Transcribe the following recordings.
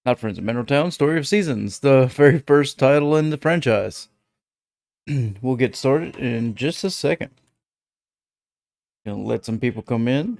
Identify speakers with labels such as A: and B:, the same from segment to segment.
A: Not Friends of Mineral Town, Story of Seasons, the very first title in the franchise. We'll get started in just a second. Gonna let some people come in.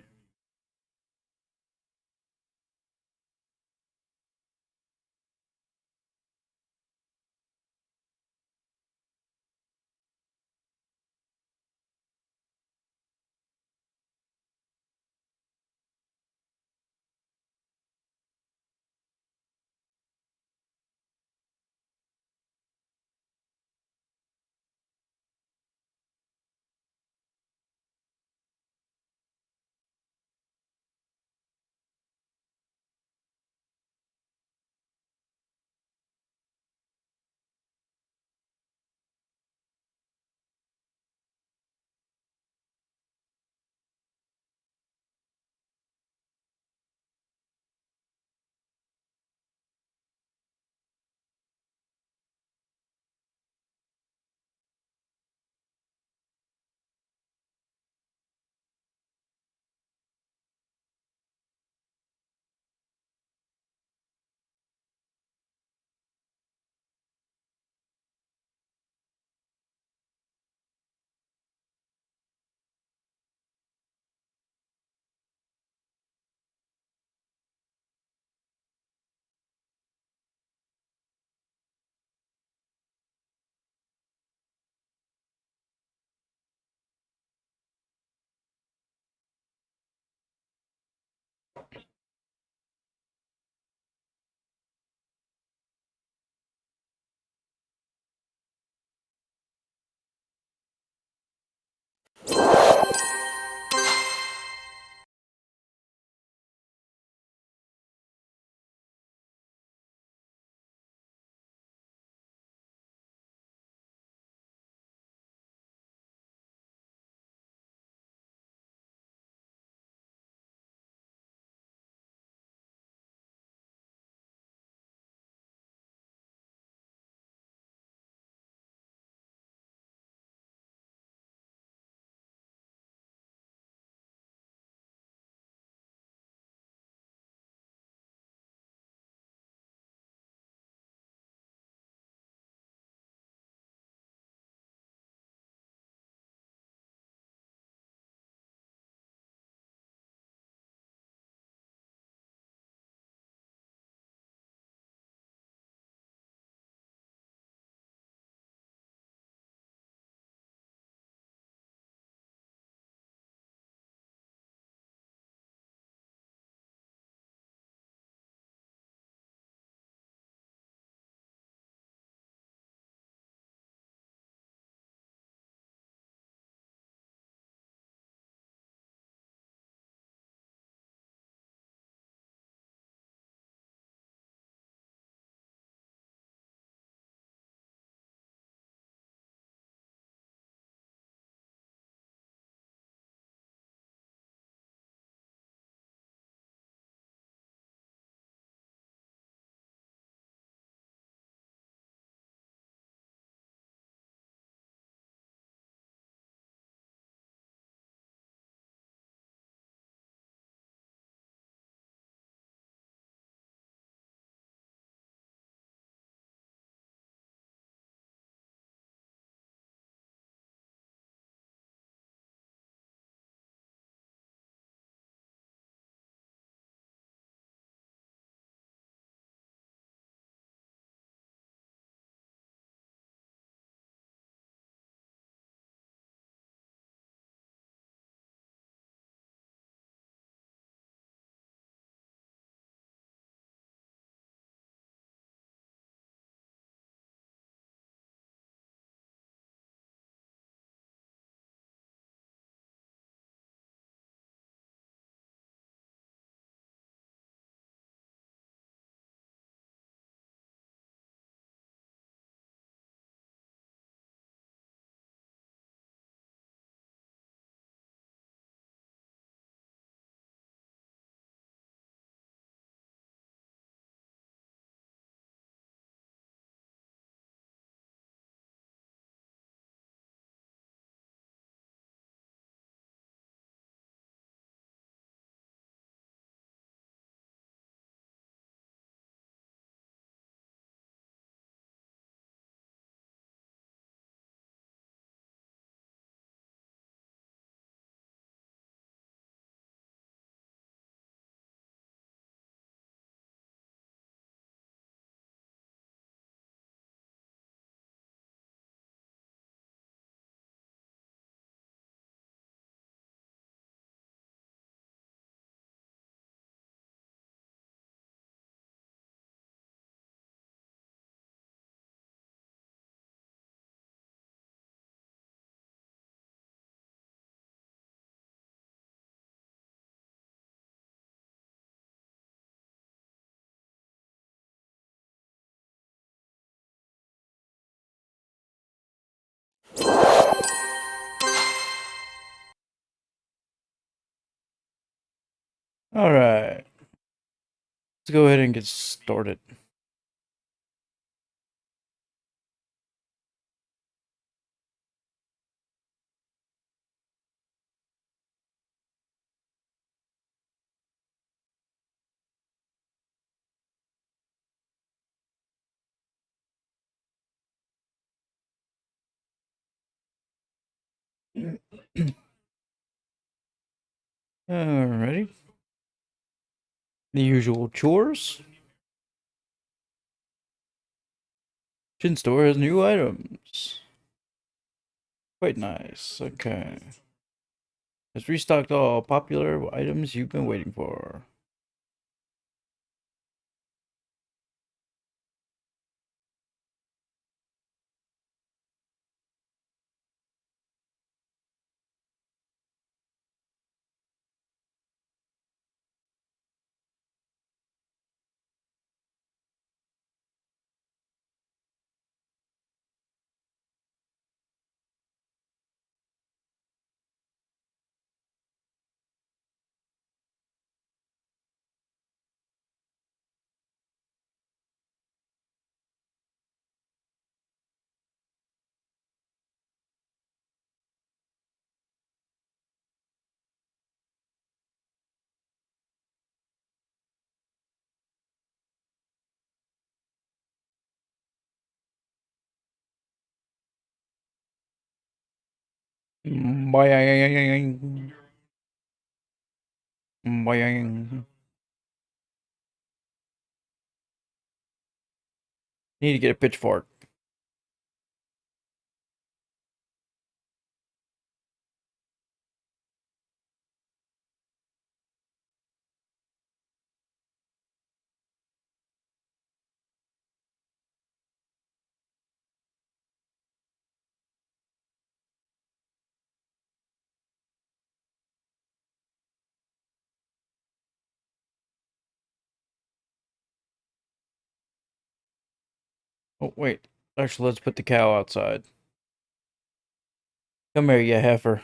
A: All right. Let's go ahead and get started. Alrighty. The usual chores. Shin store has new items. Quite nice. Okay. Has restocked all popular items you've been waiting for. Boing. Boing. Need to get a pitchfork. Oh, wait. Actually, let's put the cow outside. Come here, you heifer.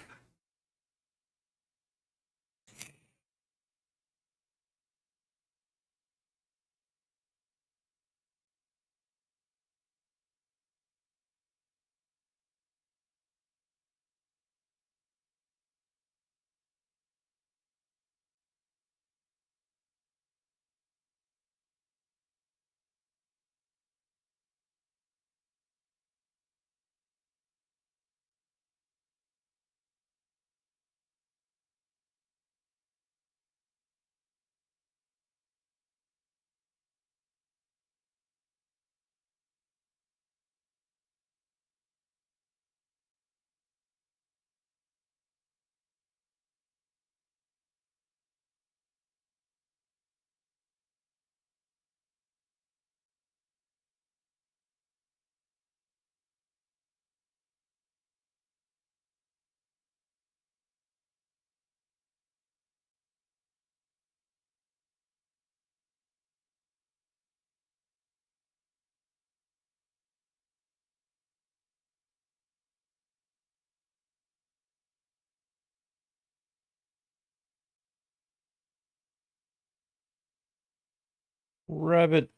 A: Rabbit.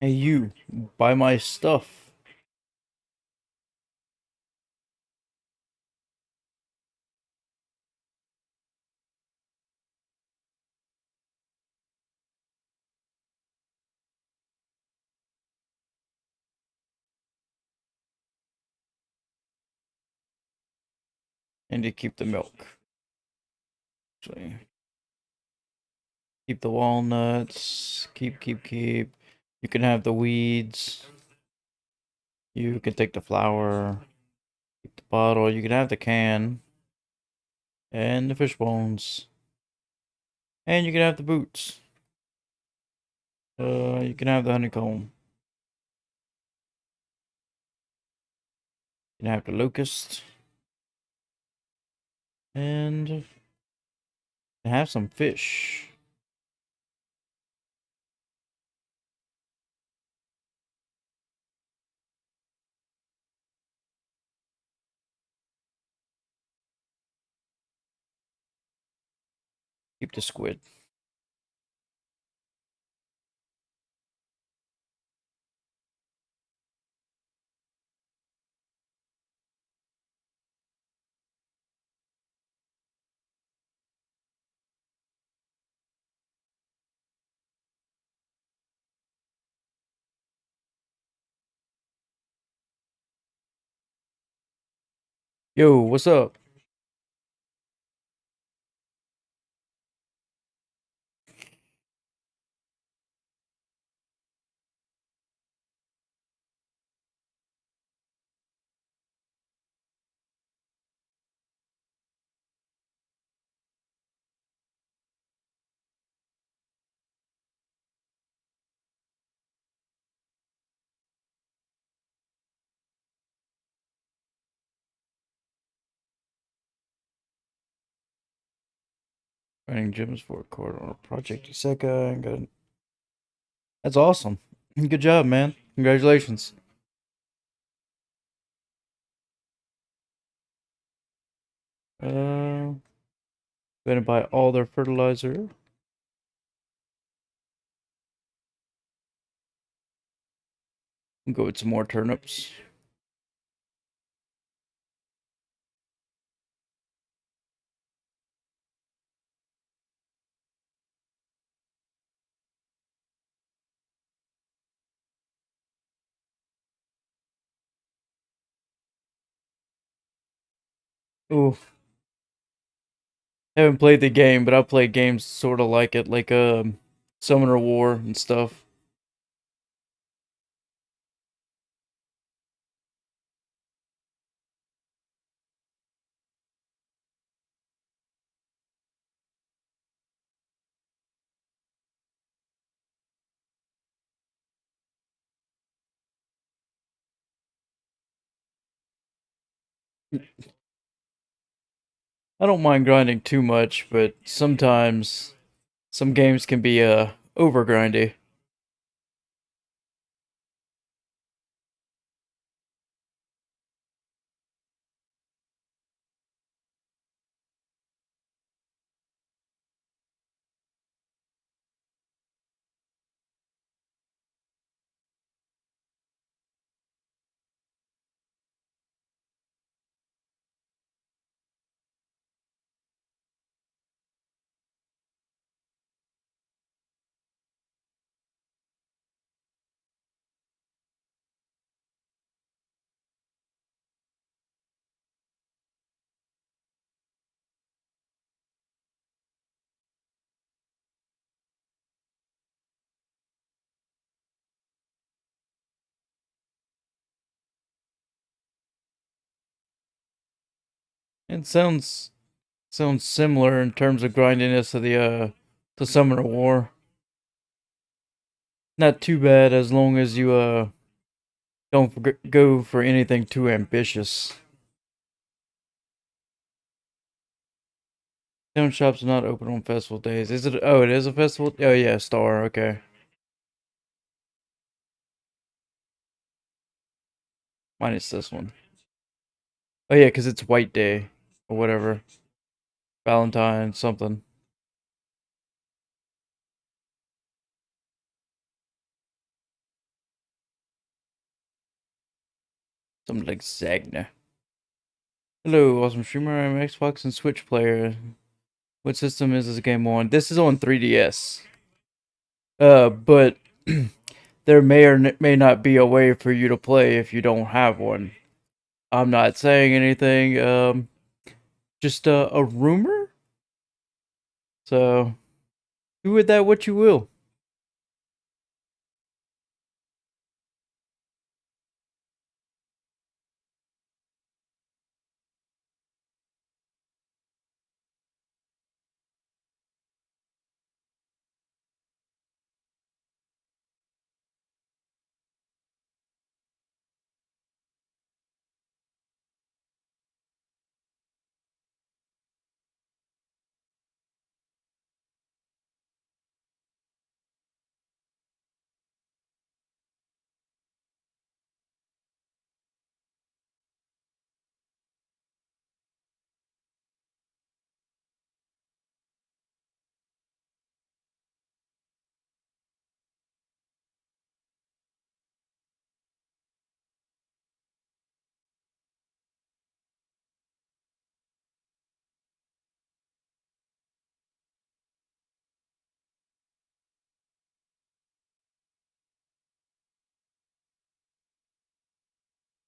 A: Hey, you. Buy my stuff. And to keep the milk. Actually, keep the walnuts. Keep. You can have the weeds. You can take the flour. Keep the bottle. You can have the can. And the fish bones. And you can have the boots. You can have the honeycomb. You can have the locust. And have some fish. Keep the squid. Yo, what's up? Running gyms for a quarter on a project Isekai. That's awesome. Good job, man. Congratulations. Gonna buy all their fertilizer. Go with some more turnips. Ooh, haven't played the game, but I played games sort of like it, like Summoner War and stuff. I don't mind grinding too much, but sometimes some games can be over grindy. It sounds similar in terms of grindiness of the Summoner War. Not too bad as long as you don't go for anything too ambitious. Town shops are not open on festival days. Is it? Oh, it is a festival. Oh yeah, Star. Okay, minus this one. Oh yeah, because it's White Day or whatever. Valentine something. Something like Zagna. Hello, awesome streamer. I'm an Xbox and Switch player. What system is this game on? This is on 3DS. But there may or may not be a way for you to play if you don't have one. I'm not saying anything. just a rumor. So do with that what you will.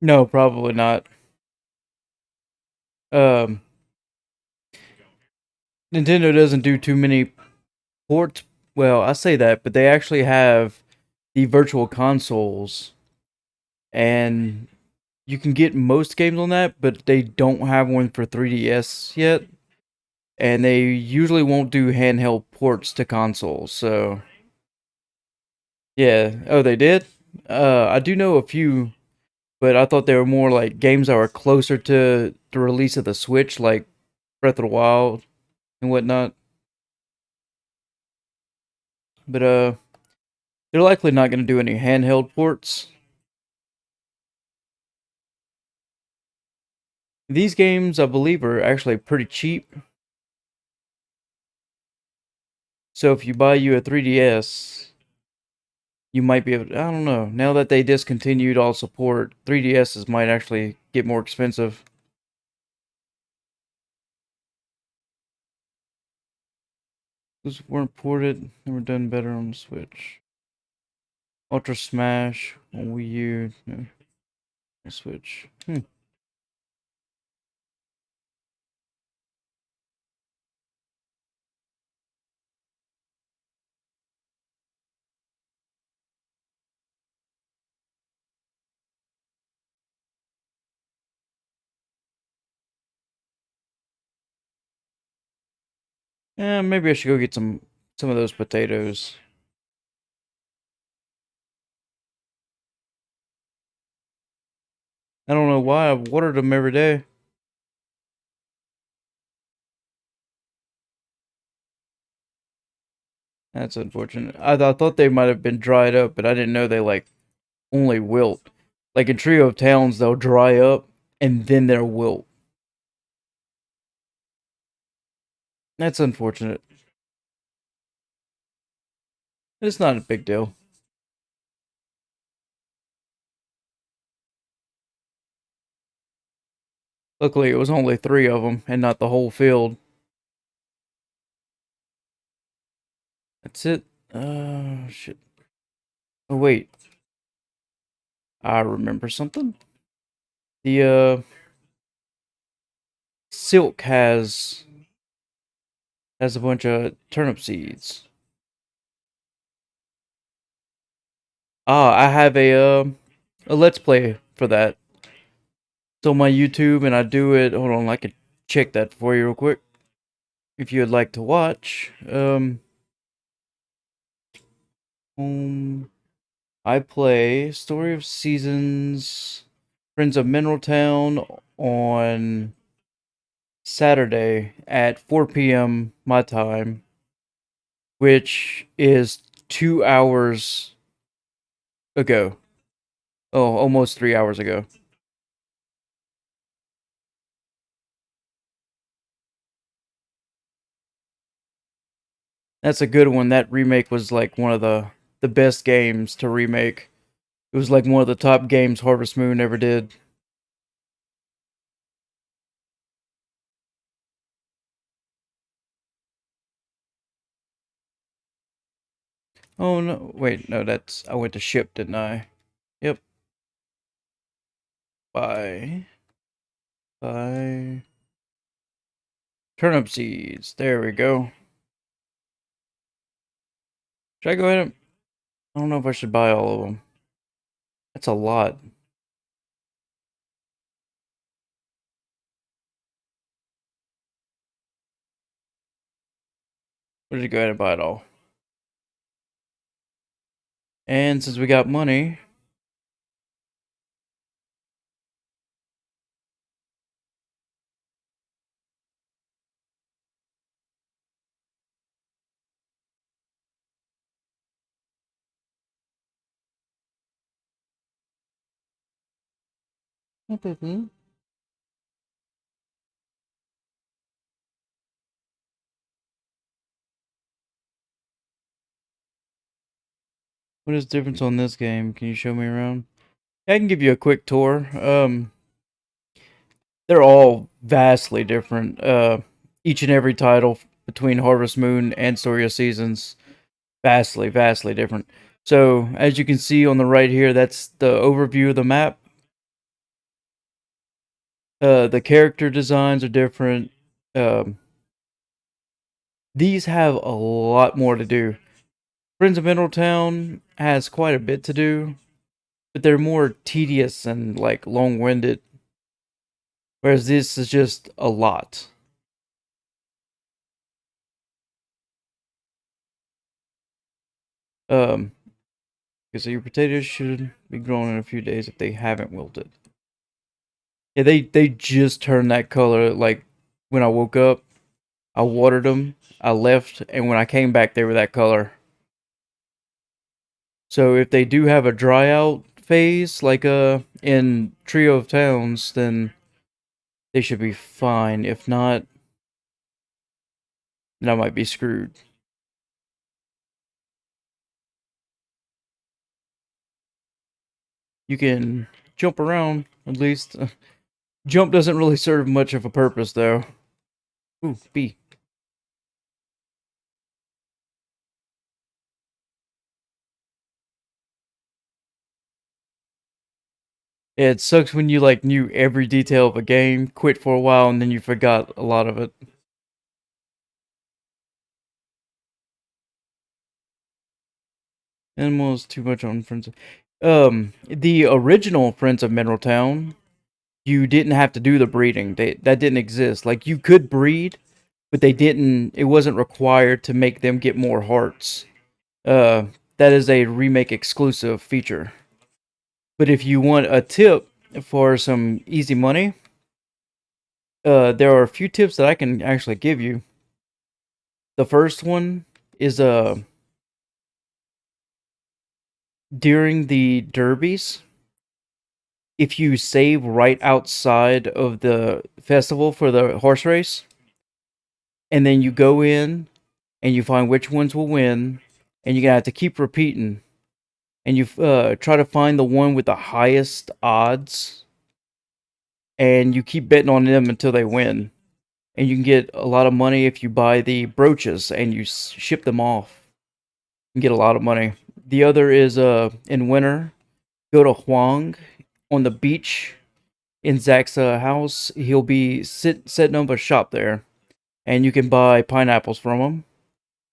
A: No, probably not. Um, Nintendo doesn't do too many ports. Well, I say that, but they actually have the virtual consoles, and you can get most games on that, but they don't have one for 3DS yet, and they usually won't do handheld ports to consoles. So yeah. Oh, they did. I do know a few, but I thought they were more like games that were closer to the release of the Switch, like Breath of the Wild and whatnot. But they're likely not going to do any handheld ports. These games, I believe, are actually pretty cheap. So if you buy you a 3DS, you might be able to, I don't know. Now that they discontinued all support, 3DSs might actually get more expensive. Those weren't ported, they were done better on the Switch. Ultra Smash on Wii U, no, Switch. Yeah, maybe I should go get some of those potatoes. I don't know why I've watered them every day. That's unfortunate. I thought they might have been dried up, but I didn't know they like only wilt. Like in Trio of Towns, they'll dry up and then they'll wilt. That's unfortunate. It's not a big deal. Luckily, it was only three of them and not the whole field. That's it. Shit. Oh wait, I remember something. The silk has a bunch of turnip seeds. Ah, I have a let's play for that. It's on my YouTube, and I do it. Hold on, I could check that for you real quick if you'd like to watch. I play Story of Seasons, Friends of Mineral Town on Saturday at 4 p.m. my time, which is 2 hours ago. Oh, almost 3 hours ago. That's a good one. That remake was like one of the best games to remake. It was like one of the top games Harvest Moon ever did. Oh no, wait, no, that's I went to ship, didn't I? Yep. Bye. Bye. Turnip seeds. There we go. Should I go ahead and... I don't know if I should buy all of them. That's a lot. We'll just go ahead and buy it all. And since we got money... What is the difference on this game? Can you show me around? I can give you a quick tour. They're all vastly different. Each and every title between Harvest Moon and Story of Seasons, vastly different. So, as you can see on the right here, that's the overview of the map. The character designs are different. These have a lot more to do. Friends of Middletown has quite a bit to do, but they're more tedious and like long-winded. Whereas this is just a lot. Okay, so your potatoes should be grown in a few days if they haven't wilted. Yeah, they just turned that color. Like when I woke up, I watered them, I left, and when I came back, they were that color. So if they do have a dry out phase, like in Trio of Towns, then they should be fine. If not, then I might be screwed. You can jump around, at least. Jump doesn't really serve much of a purpose, though. Ooh, bee. It sucks when you like knew every detail of a game, quit for a while, and then you forgot a lot of it. Animals too much on Friends. The original Friends of Middletown, you didn't have to do the breeding. That didn't exist. Like you could breed, but they didn't. It wasn't required to make them get more hearts. Uh, that is a remake exclusive feature. But if you want a tip for some easy money, there are a few tips that I can actually give you. The first one is during the derbies, if you save right outside of the festival for the horse race, and then you go in and you find which ones will win, and you're gonna have to keep repeating, and you try to find the one with the highest odds, and you keep betting on them until they win, and you can get a lot of money if you buy the brooches and you ship them off. You can get a lot of money. The other is in winter, go to Huang on the beach in Zach's house. He'll be setting up a shop there, and you can buy pineapples from him.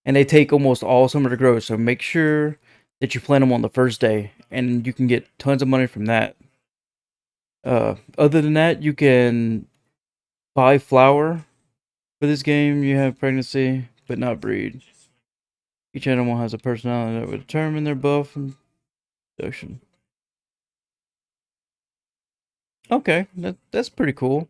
A: And they take almost all summer to grow, so make sure that you plant them on the first day, and you can get tons of money from that. Other than that, you can buy flour. For this game, you have pregnancy, but not breed. Each animal has a personality that would determine their buff and production. Okay, that's pretty cool.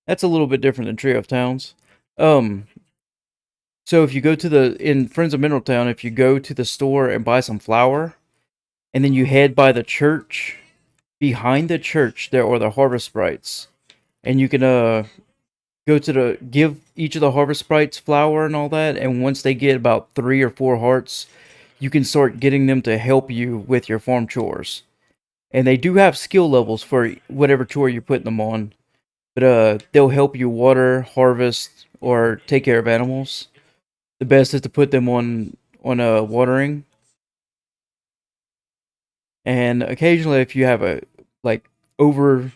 A: That's a little bit different than Trio of Towns. So if you go to in Friends of Middletown, if you go to the store and buy some flour, and then you head by the church, behind the church there are the harvest sprites, and you can go to give each of the harvest sprites flour and all that, and once they get about 3 or 4 hearts, you can start getting them to help you with your farm chores. And they do have skill levels for whatever chore you're putting them on. But they'll help you water, harvest, or take care of animals. The best is to put them on watering. And occasionally, if you have a like over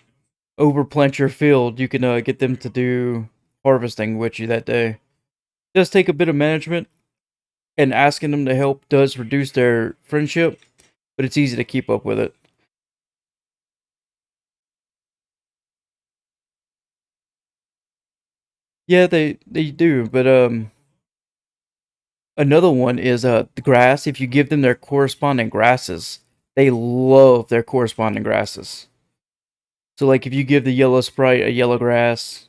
A: plant your field, you can get them to do harvesting with you that day. It does take a bit of management, and asking them to help does reduce their friendship, but it's easy to keep up with it. Yeah, they do, but another one is the grass. If you give them their corresponding grasses, they love their corresponding grasses. So like if you give the yellow sprite a yellow grass,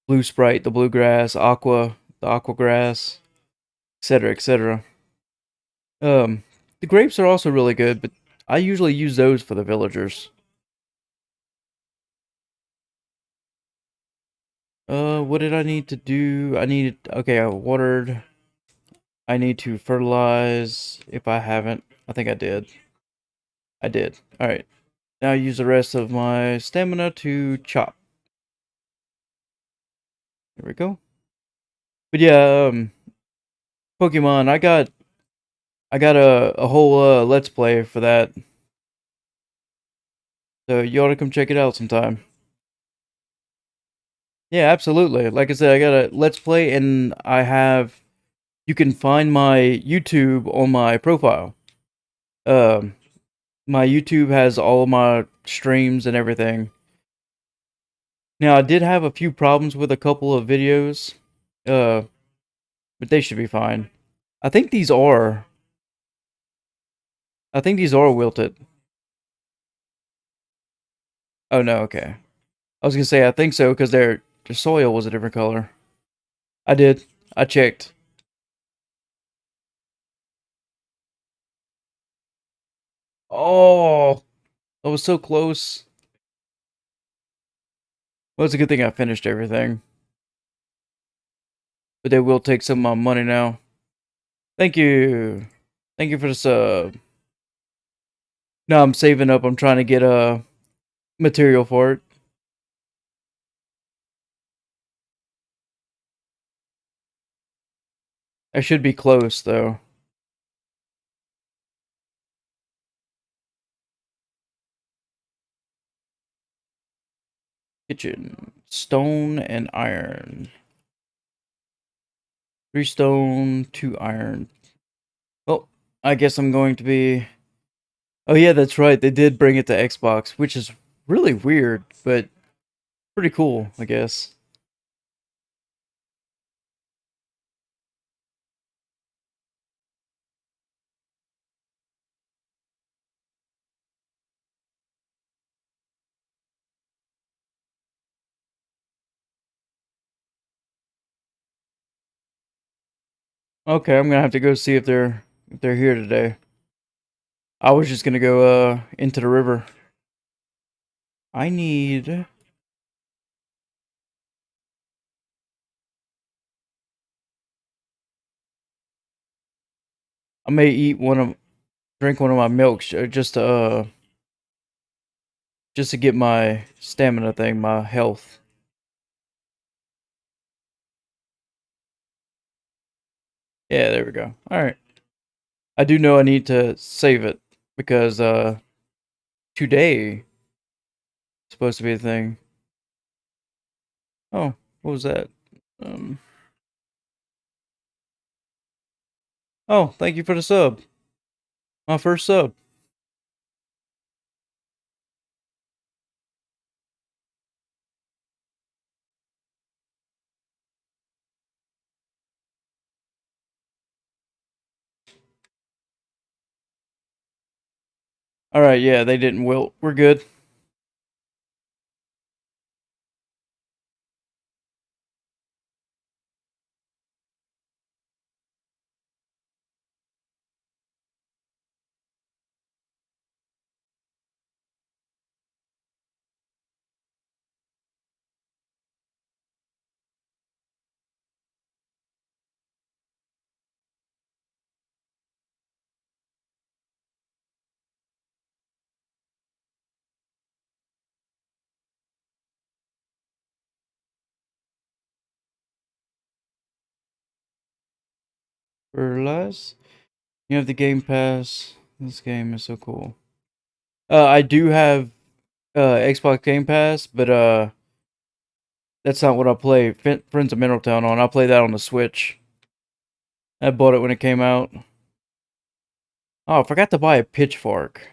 A: blue sprite the blue grass, aqua the aqua grass, etc., etc. The grapes are also really good, but I usually use those for the villagers. What did I need to do? Okay, I watered. I need to fertilize if I haven't. I think I did. I did. Alright. Now I use the rest of my stamina to chop. There we go. But yeah, Pokemon, I got a whole let's play for that. So you ought to come check it out sometime. Yeah, absolutely. Like I said, I got a let's play and you can find my YouTube on my profile. Um my YouTube has all of my streams and everything. Now I did have a few problems with a couple of videos. Uh but they should be fine. I think these are I think these are wilted. Oh no, okay. I was gonna say I think so because their soil was a different color. I did. I checked. Oh, that was so close. Well, it's a good thing I finished everything. But they will take some of my money now. Thank you. Thank you for the sub. No, I'm saving up. I'm trying to get a material for it. I should be close though. Kitchen. Stone and iron. 3 stone, 2 iron. Well, I guess I'm going to be... Oh yeah, that's right. They did bring it to Xbox, which is really weird, but pretty cool, I guess. Okay, I'm gonna have to go see if they're here today. I was just gonna go into the river. I need I may drink one of my milks just to get my stamina thing, my health. Yeah, there we go. All right. I do know I need to save it because today is supposed to be a thing. Oh, what was that? Um Oh, thank you for the sub. My first sub. All right, yeah, they didn't wilt. We're good. Fertilize. You have the Game Pass. This game is so cool. I do have Xbox Game Pass, but That's not what I play Friends of Middletown on. I play that on the Switch. I bought it when it came out. Oh, I forgot to buy a pitchfork.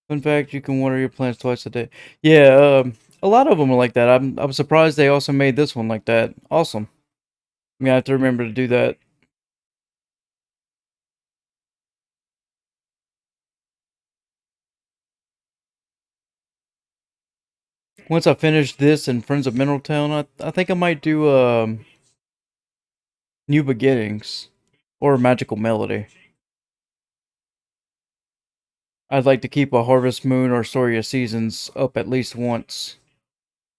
A: In fact, you can water your plants twice a day. Yeah, a lot of them are like that. I'm surprised they also made this one like that. Awesome. I'm gonna have to remember to do that. Once I finish this and Friends of Middletown, I think I might do New Beginnings or Magical Melody. I'd like to keep a Harvest Moon or Story of Seasons up at least once.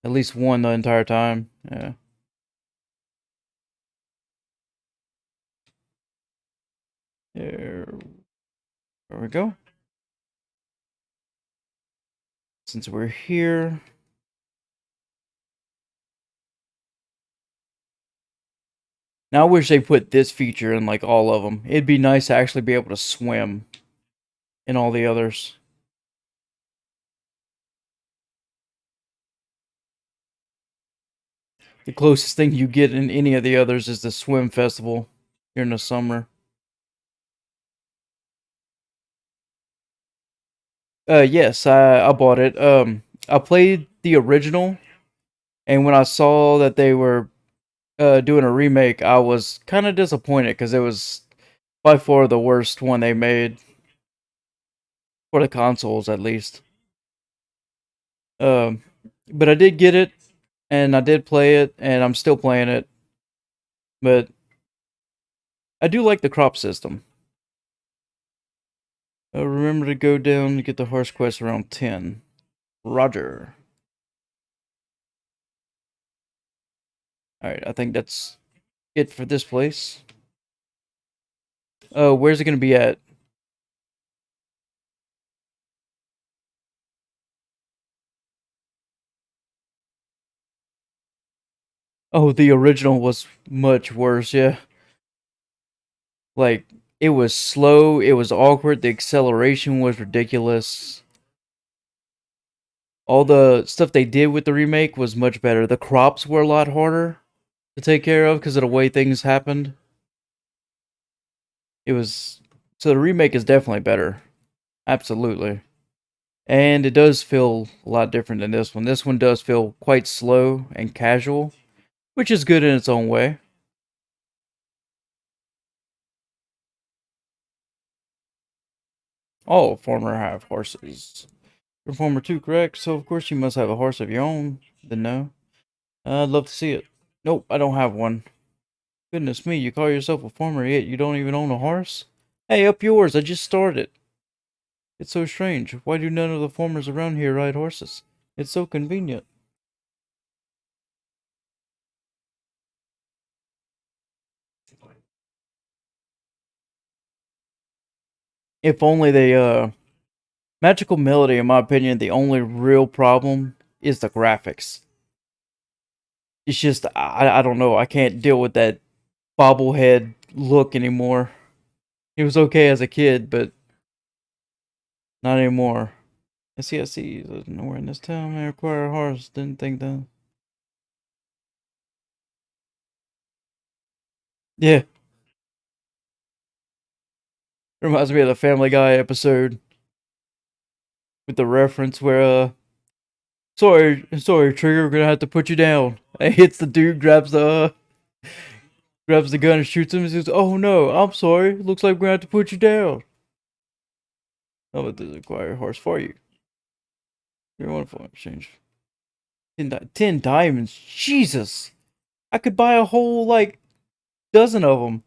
A: At least one the entire time. Yeah. There we go. Since we're here. Now I wish they put this feature in like all of them. It'd be nice to actually be able to swim in all the others. The closest thing you get in any of the others is the swim festival here in the summer. Yes, I bought it. I played the original, and when I saw that they were doing a remake, I was kind of disappointed because it was by far the worst one they made for the consoles, at least. Um, but I did get it, and I did play it, and I'm still playing it. But I do like the crop system. Remember to go down to get the horse quest around 10. Roger. Alright, I think that's it for this place. Where's it gonna be at? Oh, the original was much worse, yeah. Like, it was slow, it was awkward, the acceleration was ridiculous. All the stuff they did with the remake was much better. The crops were a lot harder to take care of because of the way things happened. It was. So the remake is definitely better. Absolutely. And it does feel a lot different than this one. This one does feel quite slow and casual, which is good in its own way. All farmer have horses. You're a farmer too, correct? So of course you must have a horse of your own. Then no. I'd love to see it. Nope, I don't have one. Goodness me, you call yourself a farmer yet you don't even own a horse? Hey, up yours, I just started. It's so strange. Why do none of the farmers around here ride horses? It's so convenient. If only they, Magical Melody, in my opinion, the only real problem is the graphics. It's just, I don't know, I can't deal with that bobblehead look anymore. It was okay as a kid, but not anymore. I see. There's nowhere in this town may require a horse. Didn't think that. Yeah, reminds me of the Family Guy episode with the reference where, sorry, Trigger, we're gonna have to put you down. And hits the dude, grabs the gun and shoots him. And says, "Oh no, I'm sorry. Looks like we're gonna have to put you down." Oh, but this require a horse for you. You're wonderful exchange. 10 diamonds. Jesus, I could buy a whole like dozen of them.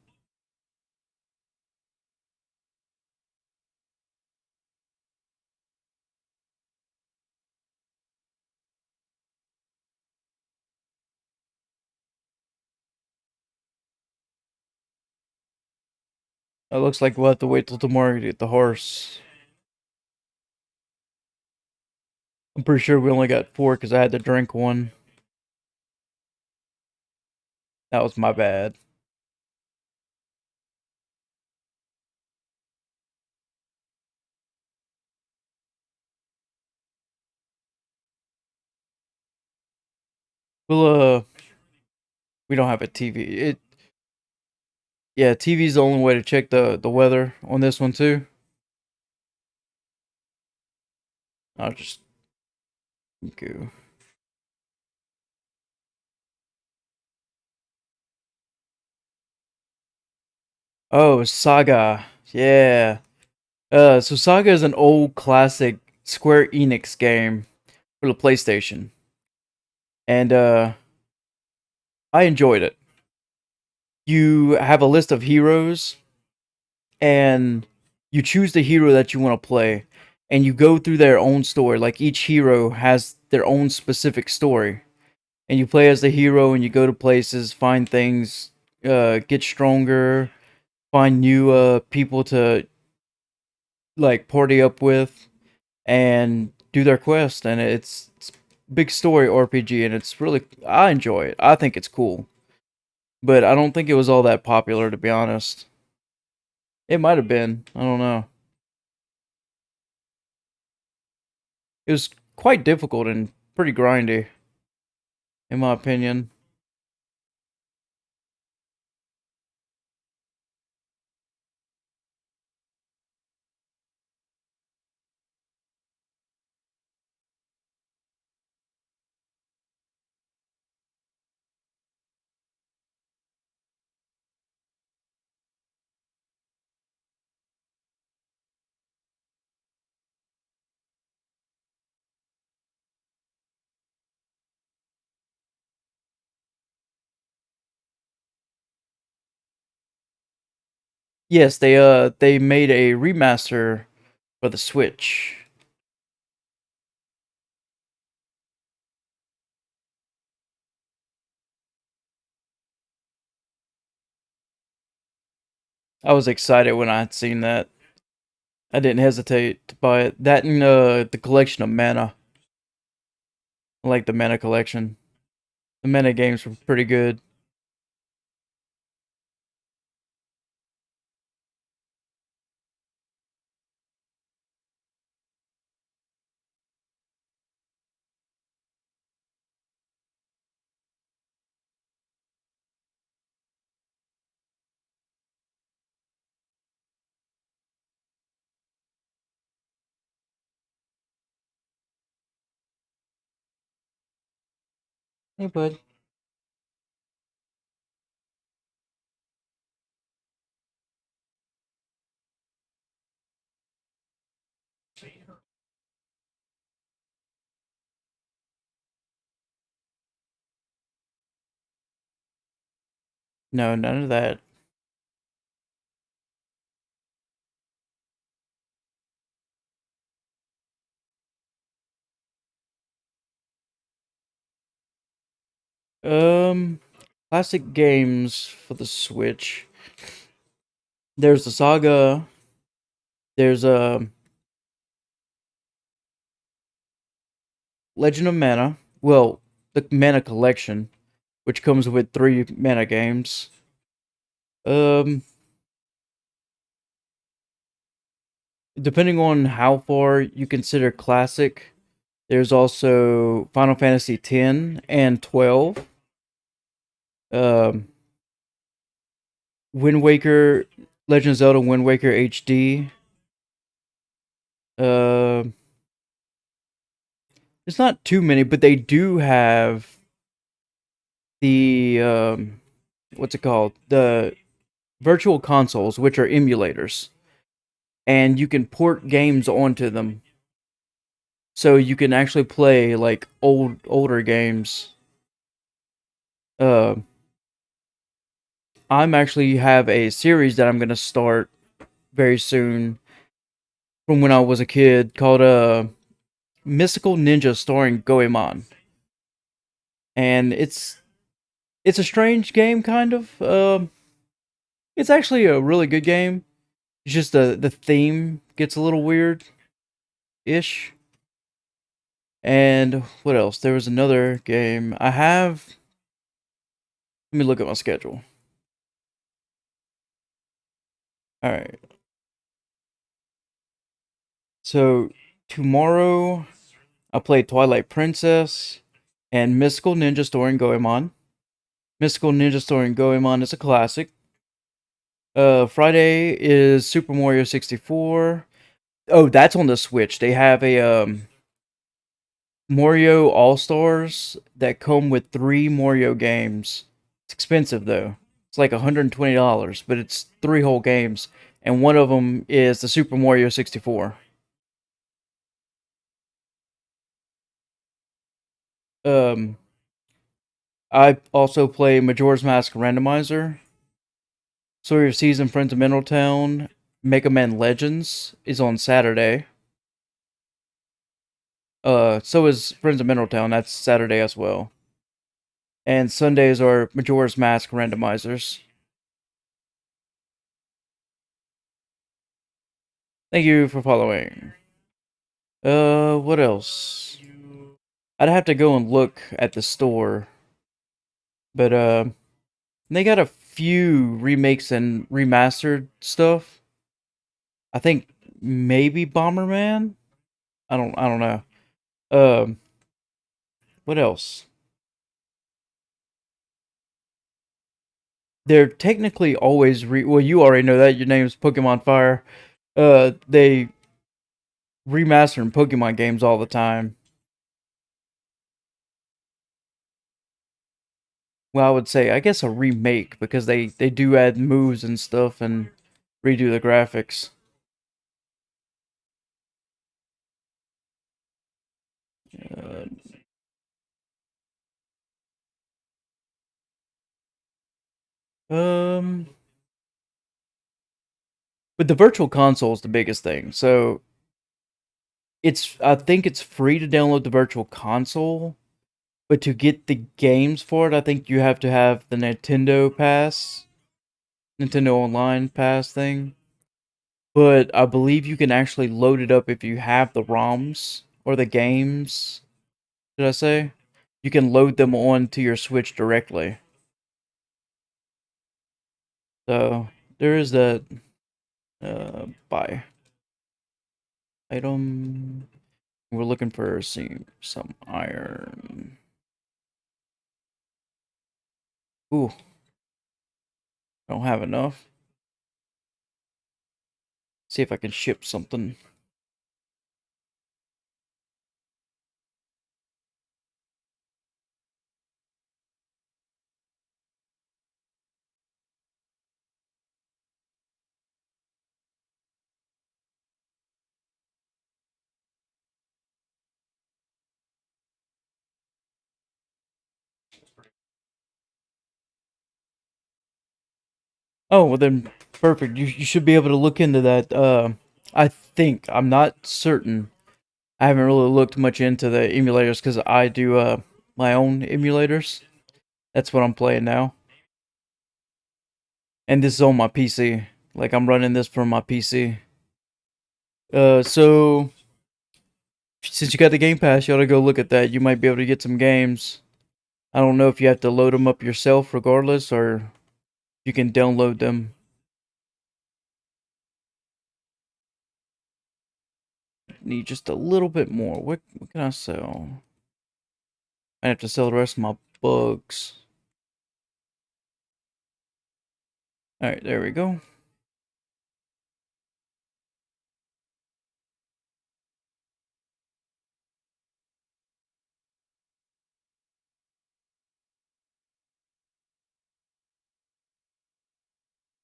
A: It looks like we'll have to wait till tomorrow to get the horse. I'm pretty sure we only got 4 because I had to drink one. That was my bad. Well, we don't have a TV. Yeah, TV's the only way to check the weather on this one too. I'll just go. Oh, Saga. Yeah. So Saga is an old classic Square Enix game for the PlayStation, and I enjoyed it. You have a list of heroes, and you choose the hero that you want to play, and you go through their own story. Like each hero has their own specific story, and you play as the hero, and you go to places, find things, get stronger, find new people to like party up with, and do their quest. And it's big story RPG, and it's really, I enjoy it. I think it's cool, but I don't think it was all that popular, to be honest. It might have been. I don't know. It was quite difficult and pretty grindy, in my opinion. Yes, they made a remaster for the Switch. I was excited when I had seen that. I didn't hesitate to buy it. That and the collection of mana. I like the mana collection. The mana games were pretty good. Hey, bud. No, none of that. Um, Classic games for the Switch. There's the Saga. There's Legend of Mana. Well, the Mana collection, which comes with 3 mana games. Um, Depending on how far you consider classic, there's also Final Fantasy X and 12. Um, Wind Waker, Legend of Zelda Wind Waker HD. Uh, it's not too many, but they do have the what's it called? The virtual consoles, which are emulators, and you can port games onto them, so you can actually play like older games. Uh, I'm actually have a series that I'm gonna start very soon from when I was a kid called Mystical Ninja starring Goemon. And it's a strange game kind of. It's actually a really good game. It's just the theme gets a little weird ish. And what else? There was another game. I have, let me look at my schedule. All right. So tomorrow I play Twilight Princess, and Mystical Ninja Story and Goemon. Mystical Ninja Story and Goemon is a classic. Friday is Super Mario 64. Oh, that's on the Switch. They have a Mario All Stars that come with 3 Mario games. It's expensive though. It's like $120, but it's 3 whole games, and one of them is the Super Mario 64. Um, I also play Majora's Mask Randomizer. Story of Season Friends of Mineral Town. Mega Man Legends is on Saturday. So is Friends of Mineral Town. That's Saturday as well. And Sundays are Majora's Mask randomizers. Thank you for following. What else? I'd have to go and look at the store, but they got a few remakes and remastered stuff. I think maybe Bomberman. I don't know. Um, what else? They're technically always well. You already know that your name's Pokemon Fire. They remastering Pokemon games all the time. Well, I would say I guess a remake because they do add moves and stuff and redo the graphics. Uh, um, but the virtual console is the biggest thing. So I think it's free to download the virtual console, but to get the games for it, I think you have to have the Nintendo Pass, Nintendo Online Pass thing. But I believe you can actually load it up if you have the ROMs or the games. Should I say? You can load them onto your Switch directly. So there is that. Buy item. We're looking for some iron. Ooh, I don't have enough. See if I can ship something. Oh, well then, perfect. You should be able to look into that. I think I'm not certain. I haven't really looked much into the emulators because I do my own emulators. That's what I'm playing now, and this is on my PC. Like I'm running this from my PC. So since you got the Game Pass, you ought to go look at that. You might be able to get some games. I don't know if you have to load them up yourself regardless, or you can download them. Need just a little bit more. What can I sell? I have to sell the rest of my bugs. Alright, there we go.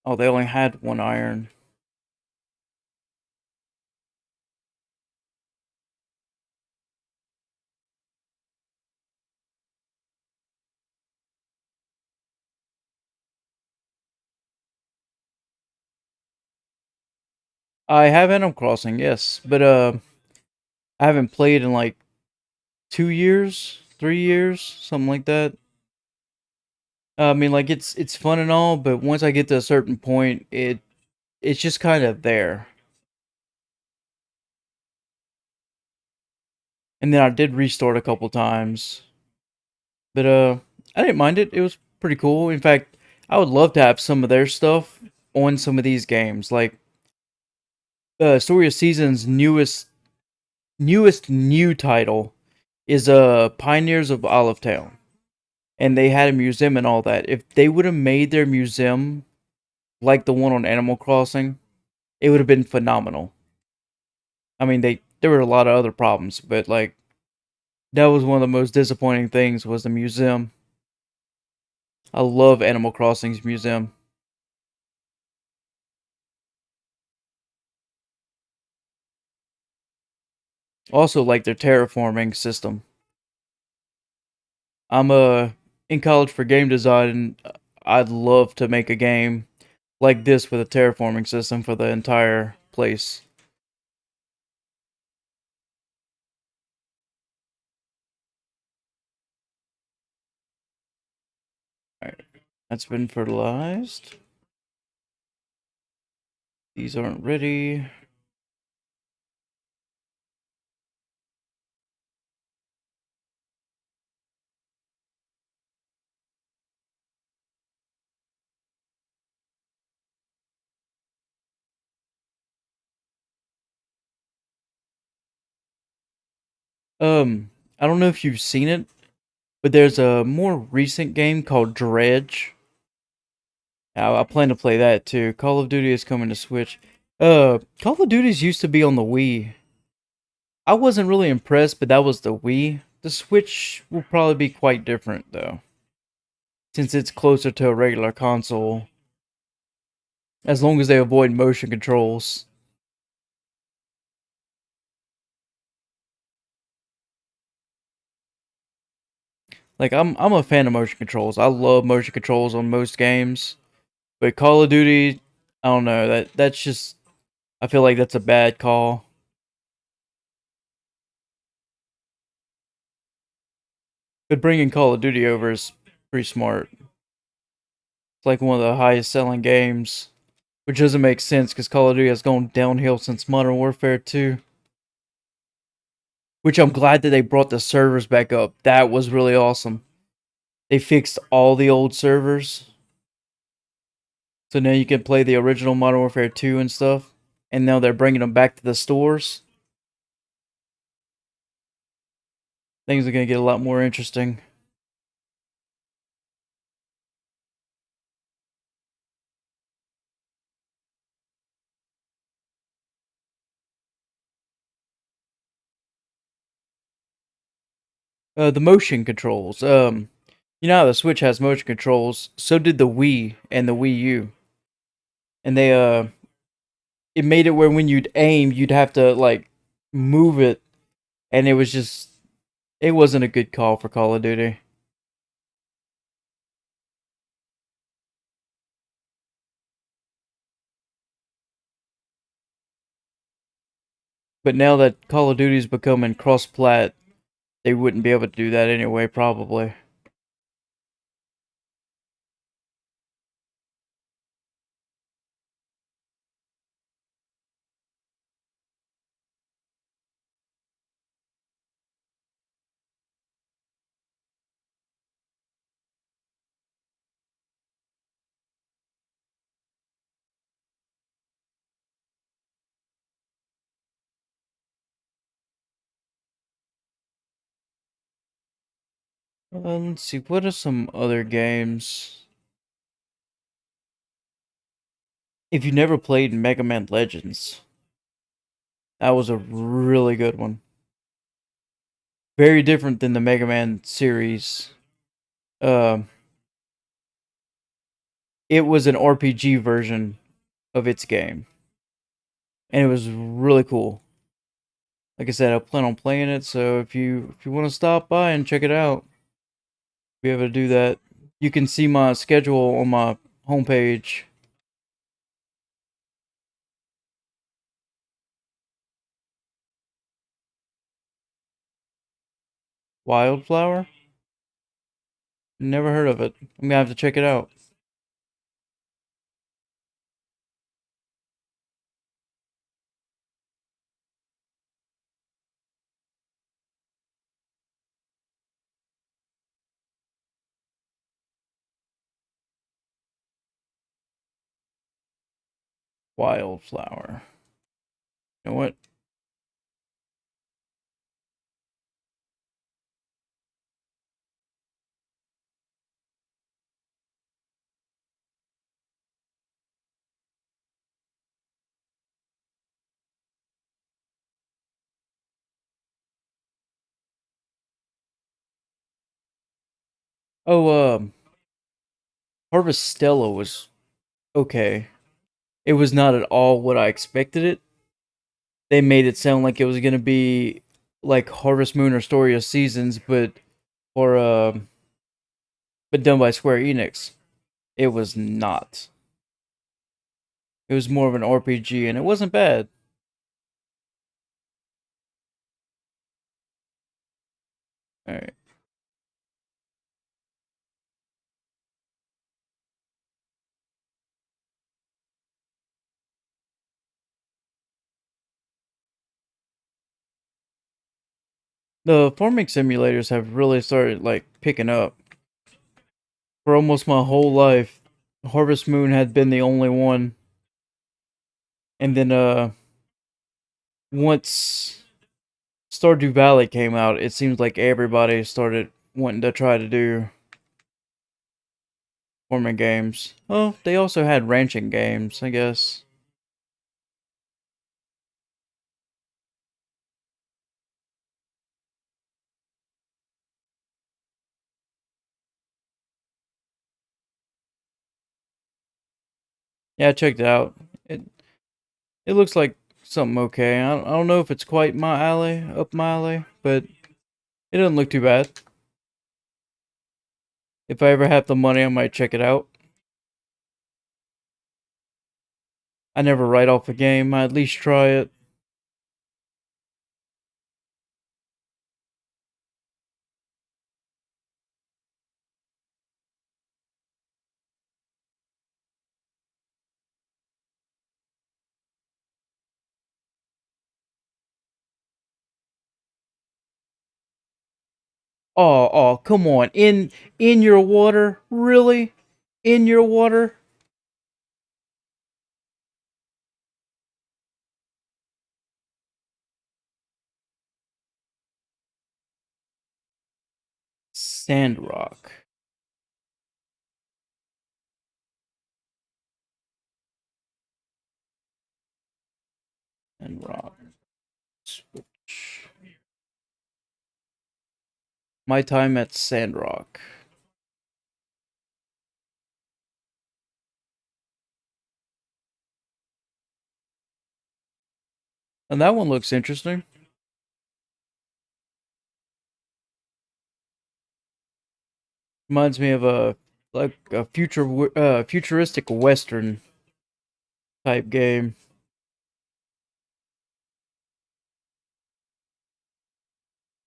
A: Oh, they only had 1 iron. I have Animal Crossing, yes, but I haven't played in like 2 years, 3 years, something like that. I mean, like it's fun and all, but once I get to a certain point, it's just kind of there. And then I did restart a couple times, but I didn't mind it. It was pretty cool. In fact, I would love to have some of their stuff on some of these games. Like Story of Season's newest new title is Pioneers of Olive Town, and they had a museum and all that. If they would have made their museum like the one on Animal Crossing, it would have been phenomenal. I mean, there were a lot of other problems, but like that was one of the most disappointing things was the museum. I love Animal Crossing's museum. Also, like their terraforming system. I'm in college for game design, and I'd love to make a game like this with a terraforming system for the entire place. Alright, that's been fertilized. These aren't ready. I don't know if you've seen it, but there's a more recent game called Dredge. I plan to play that too. Call of Duty is coming to Switch. Call of Duty's used to be on the Wii. I wasn't really impressed, but that was the Wii. The Switch will probably be quite different though, since it's closer to a regular console. As long as they avoid motion controls. Like I'm a fan of motion controls. I love motion controls on most games. But Call of Duty, I don't know. That's just I feel like that's a bad call. But bringing Call of Duty over is pretty smart. It's like one of the highest selling games, which doesn't make sense because Call of Duty has gone downhill since Modern Warfare 2. Which I'm glad that they brought the servers back up. That was really awesome. They fixed all the old servers. So now you can play the original Modern Warfare 2 and stuff. And now they're bringing them back to the stores. Things are going to get a lot more interesting. The motion controls. You know how the Switch has motion controls. So did the Wii and the Wii U. And it made it where when you'd aim, you'd have to like move it, and it wasn't a good call for Call of Duty. But now that Call of Duty's becoming cross-plat, they wouldn't be able to do that anyway, probably. Let's see, what are some other games? If you never played Mega Man Legends, that was a really good one. Very different than the Mega Man series. Um, it was an RPG version of its game, and it was really cool. Like I said, I plan on playing it, so if you want to stop by and check it out, be able to do that. You can see my schedule on my homepage. Wildflower? Never heard of it. I'm gonna have to check it out. Wildflower. You know what? Oh, Harvest Stella was okay. It was not at all what I expected it. They made it sound like it was gonna be like Harvest Moon or Story of Seasons, for but done by Square Enix. It was not. It was more of an RPG, and it wasn't bad. All right. The farming simulators have really started like picking up. For almost my whole life, Harvest Moon had been the only one, and then once Stardew Valley came out, it seems like everybody started wanting to try to do farming games. Oh, they also had ranching games, I guess. Yeah, I checked it out. It it looks like something okay. I don't know if it's quite my alley, up my alley, but it doesn't look too bad. If I ever have the money, I might check it out. I never write off a game. I at least try it. Oh, come on. In your water? Really? In your water? Sandrock and rock. Switch. My time at Sandrock. And that one looks interesting. Reminds me of a like a futuristic western type game.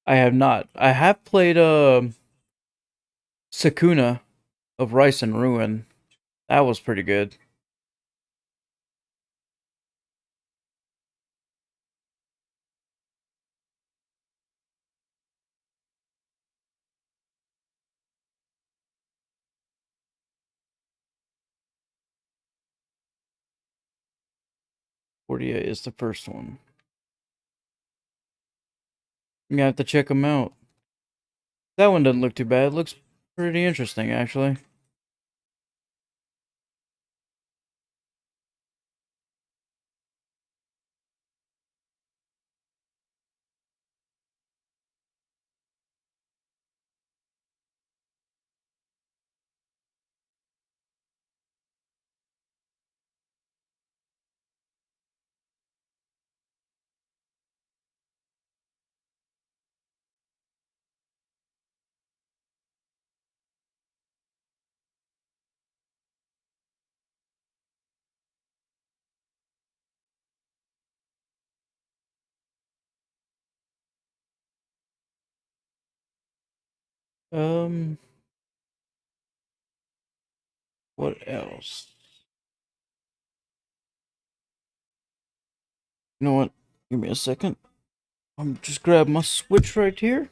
A: I have not. I have played Sakuna of Rice and Ruin. That was pretty good. 48 is the first one. I'm gonna have to check them out. That one doesn't look too bad. It looks pretty interesting, actually. Um, what else? You know what? Give me a second. I'm just grab my Switch right here.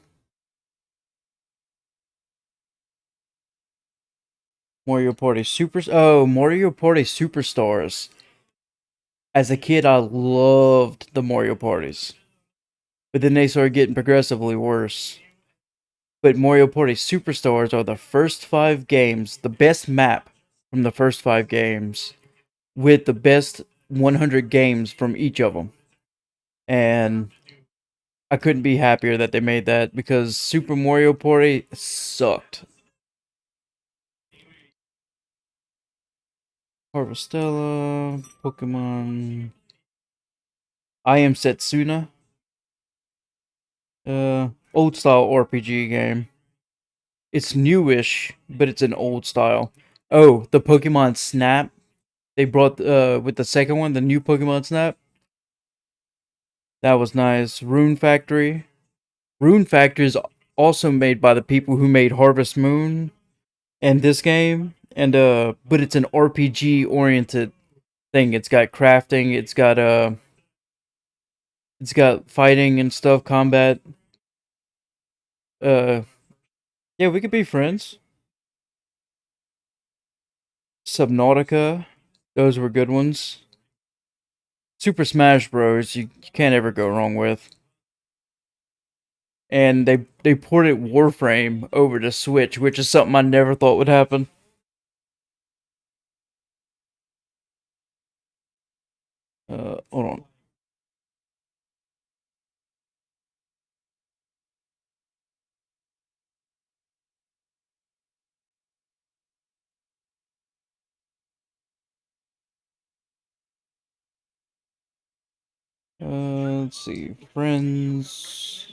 A: Mario Party Super. Oh, Mario Party Superstars. As a kid, I loved the Mario parties, but then they started getting progressively worse. But Mario Party Superstars are the first 5 games, the best map from the first 5 games, with the best 100 games from each of them. And I couldn't be happier that they made that because Super Mario Party sucked. Harvestella, Pokemon. I Am Setsuna. Old style RPG game. It's newish, but it's an old style. Oh, the Pokemon Snap. They brought with the second one, the new Pokemon Snap. That was nice. Rune Factory. Rune Factory is also made by the people who made Harvest Moon and this game. And but it's an RPG oriented thing. It's got crafting, it's got fighting and stuff, combat. Uh yeah, we could be friends. Subnautica. Those were good ones. Super Smash Bros. You can't ever go wrong with. And they ported Warframe over to Switch, which is something I never thought would happen. Hold on. Let's see. Friends.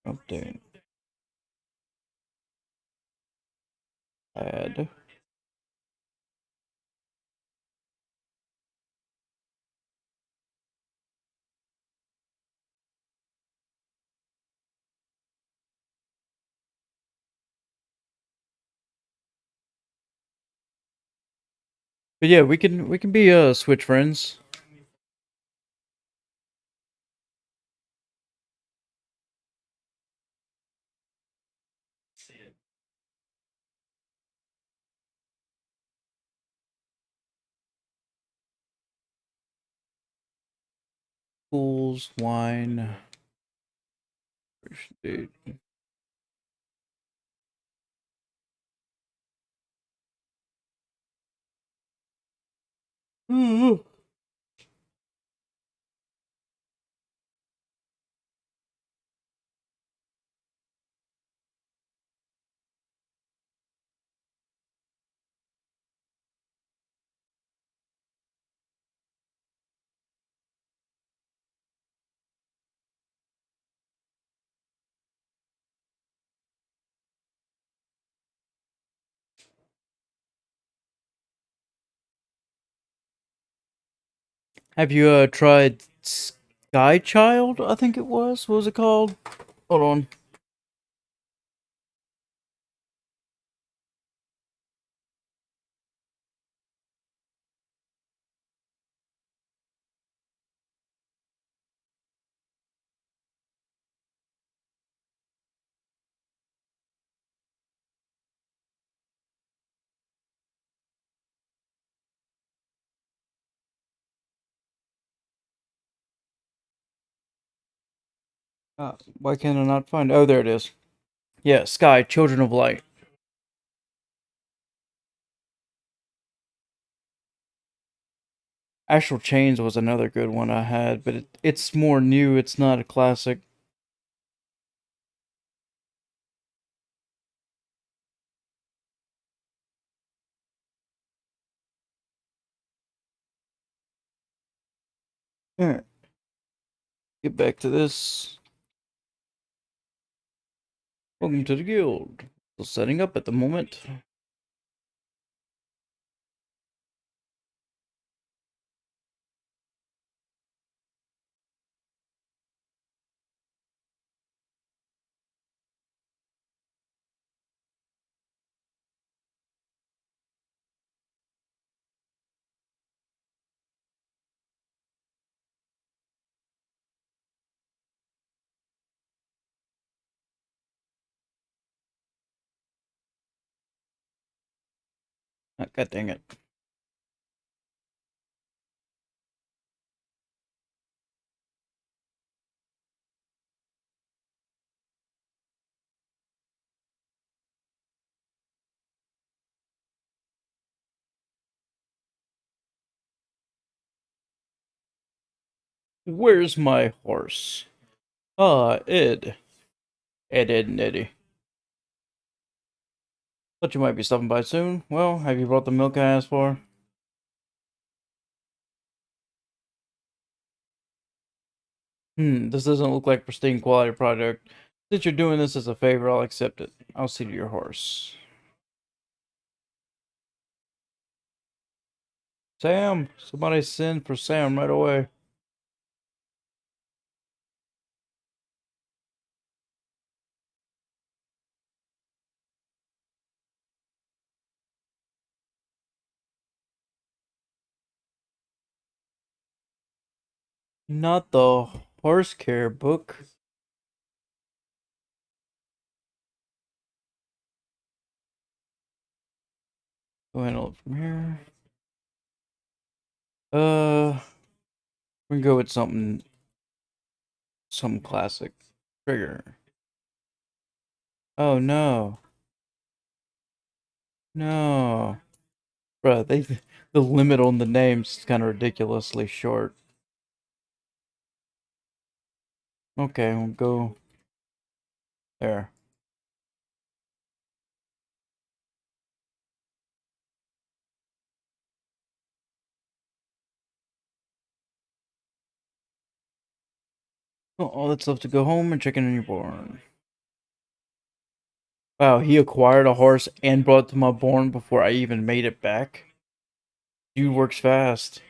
A: Update. Add. But yeah, we can be Switch friends. Pools, wine. Date. Have you tried Sky Child? I think it was. What was it called? Hold on. Why can I not find? Oh, there it is. Yeah, Sky Children of Light. Astral Chains was another good one I had, but it's more new. It's not a classic. All right, get back to this. Welcome to the guild. Still setting up at the moment. God dang it. Where's my horse? Ah, Ed. Ed, Ed, and Eddie. Thought you might be stopping by soon. Well, have you brought the milk I asked for? This doesn't look like pristine quality product. Since you're doing this as a favor, I'll accept it. I'll see to your horse. Sam! Somebody send for Sam right away. Not the horse care book. Go handle it from here. We can go with something classic. Trigger. Oh no. No. Bruh, the limit on the names is kind of ridiculously short. Okay, we'll go there. All that's left to go home and check in on your barn. Wow, he acquired a horse and brought it to my barn before I even made it back. Dude works fast.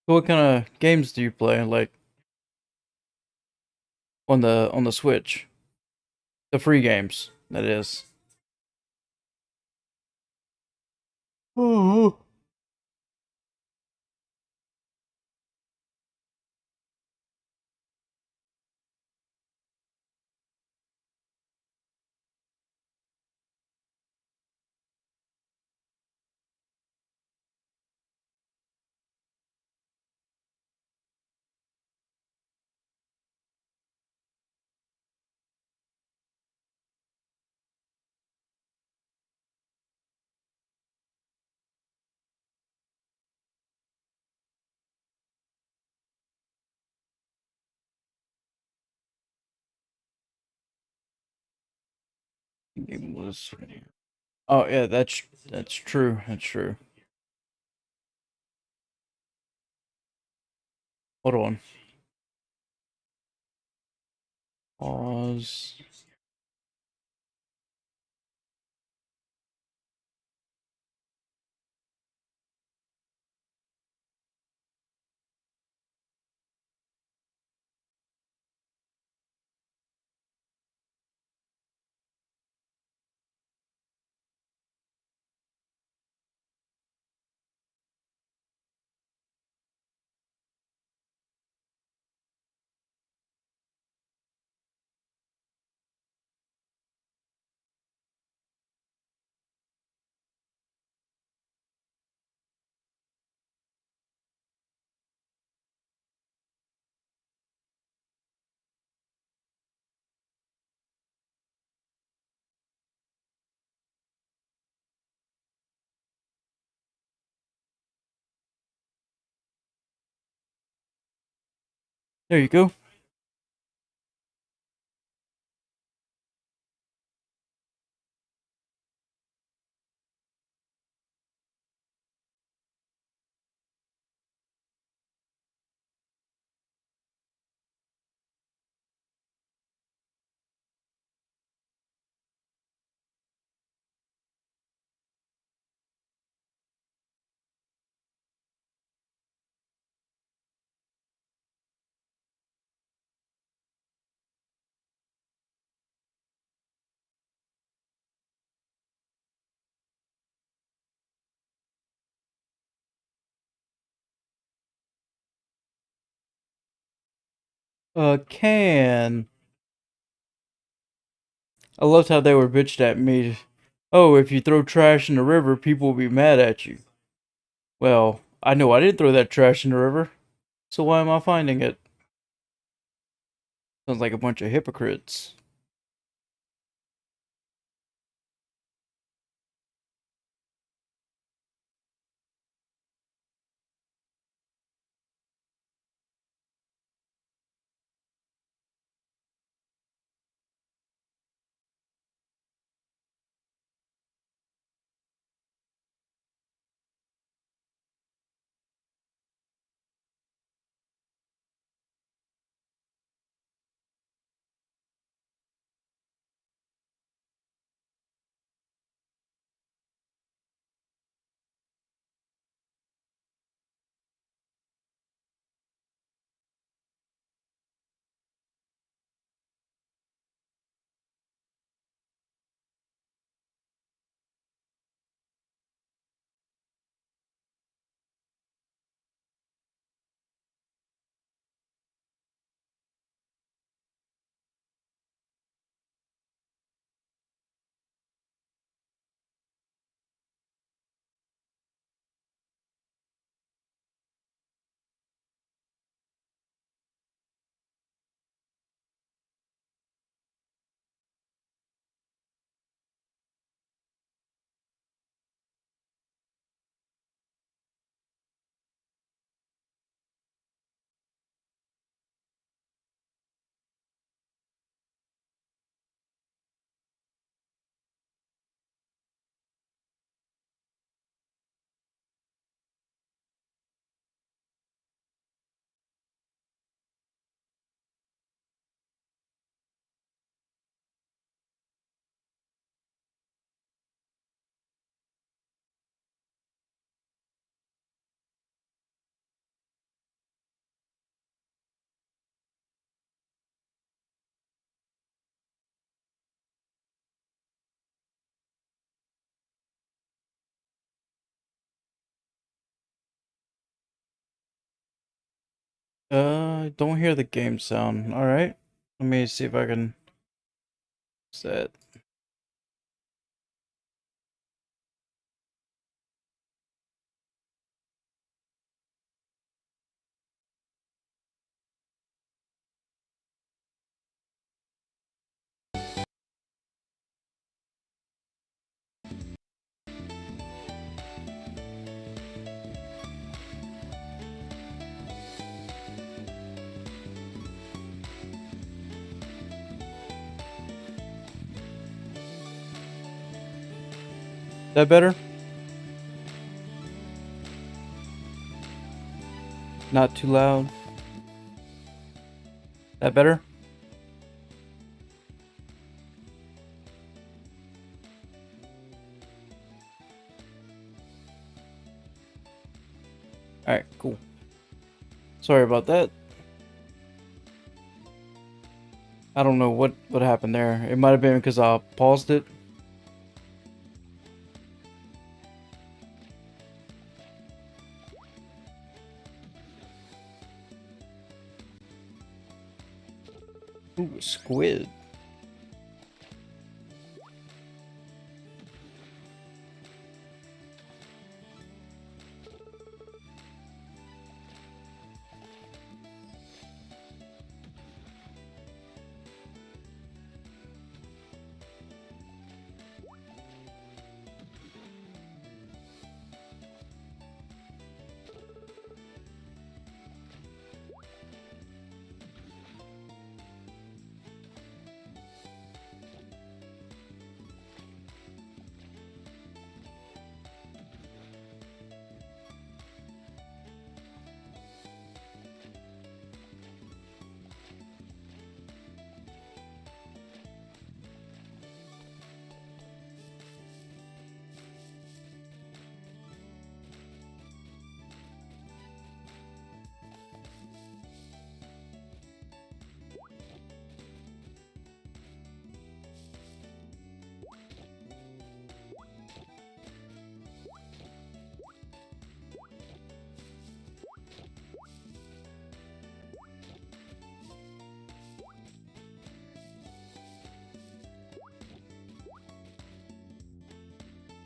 A: So what kind of games do you play? Like on the Switch? The free games, that is. Oh. Game was. Oh yeah, that's true. That's true. Hold on. Pause. There you go. A can. I loved how they were bitched at me. Oh, if you throw trash in the river, people will be mad at you. Well, I know I didn't throw that trash in the river, so why am I finding it? Sounds like a bunch of hypocrites. Don't hear the game sound. Alright. Let me see if I can set. That better? Not too loud. That better? Alright, cool. Sorry about that. I don't know what happened there. It might have been because I paused it. Ooh, squid.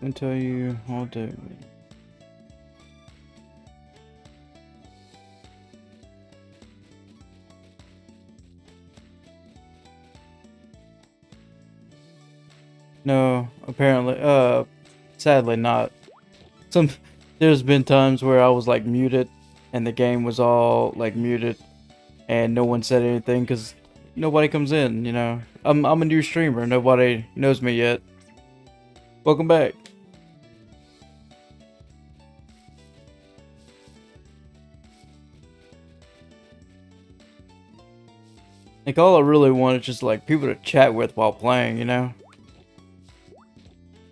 A: I'll tell you all day. No, apparently, sadly not. Some, there's been times where I was like muted, and the game was all like muted, and no one said anything because nobody comes in. You know, I'm a new streamer. Nobody knows me yet. Welcome back. Like all I really want is just like people to chat with while playing. You know.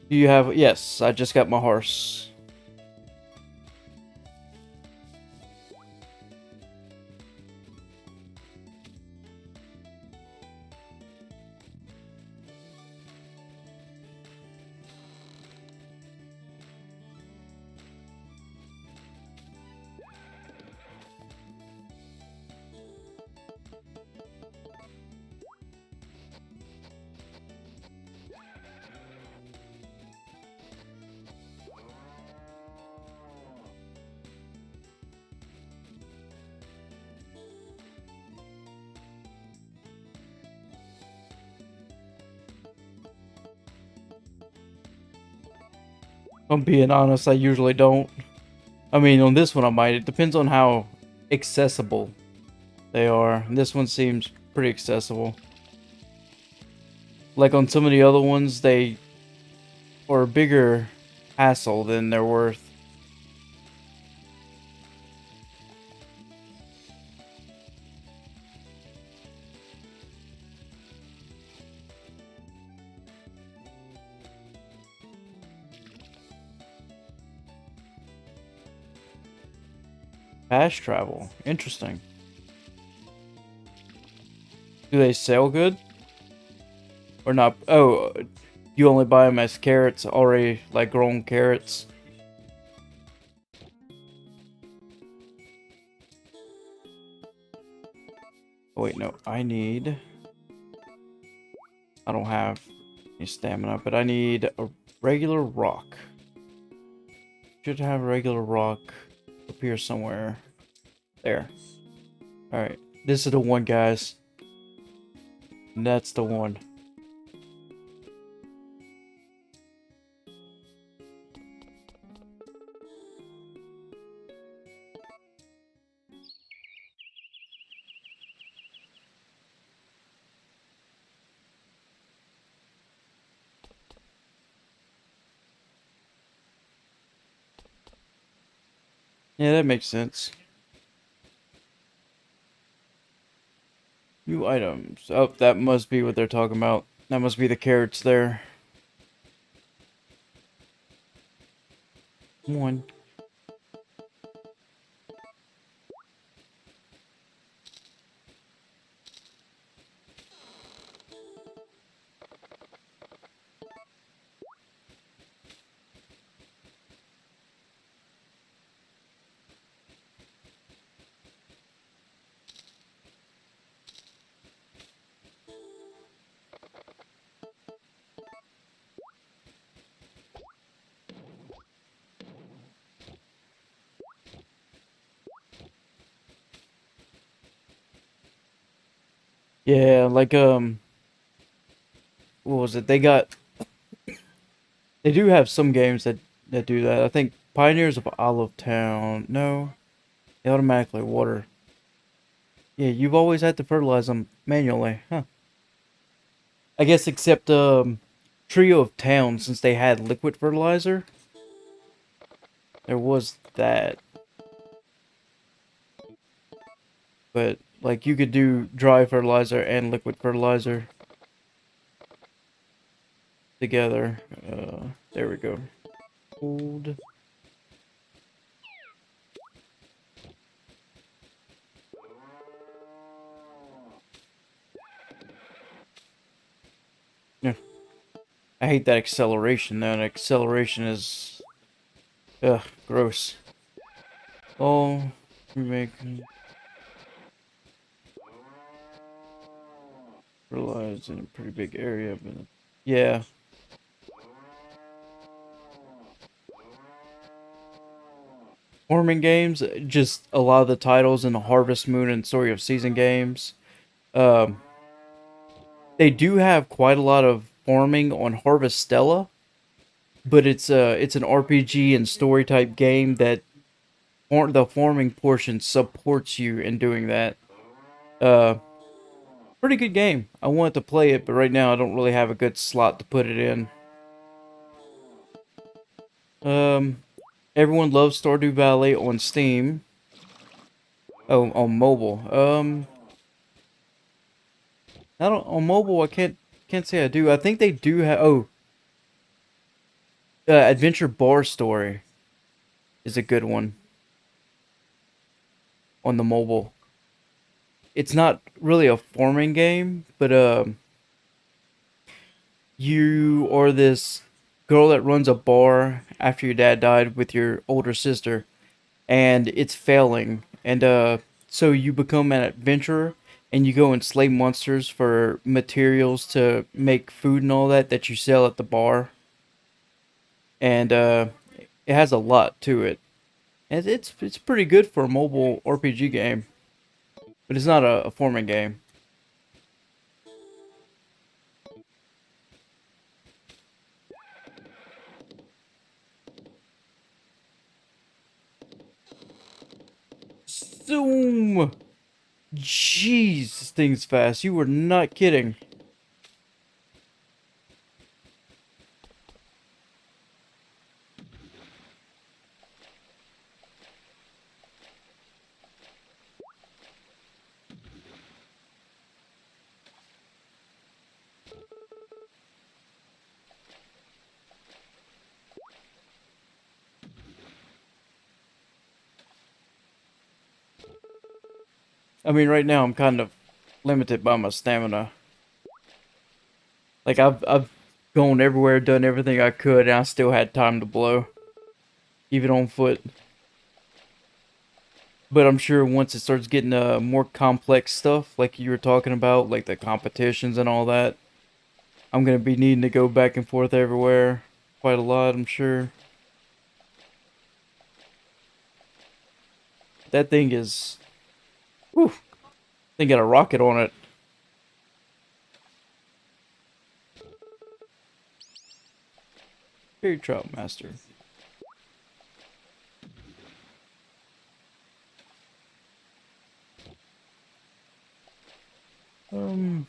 A: Do you have? Yes, I just got my horse. If I'm being honest, I usually don't. I mean, on this one I might. It depends on how accessible they are. This one seems pretty accessible. Like on some of the other ones, they are a bigger hassle than they're worth. Fast travel. Interesting. Do they sell good? Or not? Oh, you only buy them as carrots, already like grown carrots. Oh, wait, no. I don't have any stamina, but I need a regular rock. Should have a regular rock up here somewhere. There. Alright. This is the one, guys. That's the one. Yeah, that makes sense. New items. Oh, that must be what they're talking about. That must be the carrots there. One. Yeah, like, what was it? They do have some games that do that. I think Pioneers of Olive Town. No, they automatically water. Yeah, you've always had to fertilize them manually, huh? I guess except Trio of Towns, since they had liquid fertilizer, there was that. But like you could do dry fertilizer and liquid fertilizer together. There we go. Hold. Yeah. I hate that acceleration though. And acceleration is gross. Oh, remake fertilize in a pretty big area, but yeah. farming games, just a lot of the titles in the Harvest Moon and Story of Season games. Um, they do have quite a lot of farming on Harvest Stella, but it's an RPG and story type game that the farming portion supports you in doing that. Uh, Pretty good game. I wanted to play it, but right now I don't really have a good slot to put it in. Um, Everyone loves Stardew Valley on Steam. Oh, on mobile. I don't on mobile. I can't say I do. I think they do have. Oh, Adventure Bar Story is a good one on the mobile. It's not really a farming game, but you are this girl that runs a bar after your dad died with your older sister, and it's failing, and so you become an adventurer, and you go and slay monsters for materials to make food and all that you sell at the bar, and it has a lot to it, and it's pretty good for a mobile RPG game, but it's not a farming game. Zoom. Jeez, this thing's fast. You were not kidding. I mean, right now I'm kind of limited by my stamina. Like I've gone everywhere, done everything I could, and I still had time to blow, even on foot. But I'm sure once it starts getting more complex stuff, like you were talking about, like the competitions and all that, I'm gonna be needing to go back and forth everywhere quite a lot. I'm sure that thing is, whew, they got a rocket on it. Fairy Trout Master. I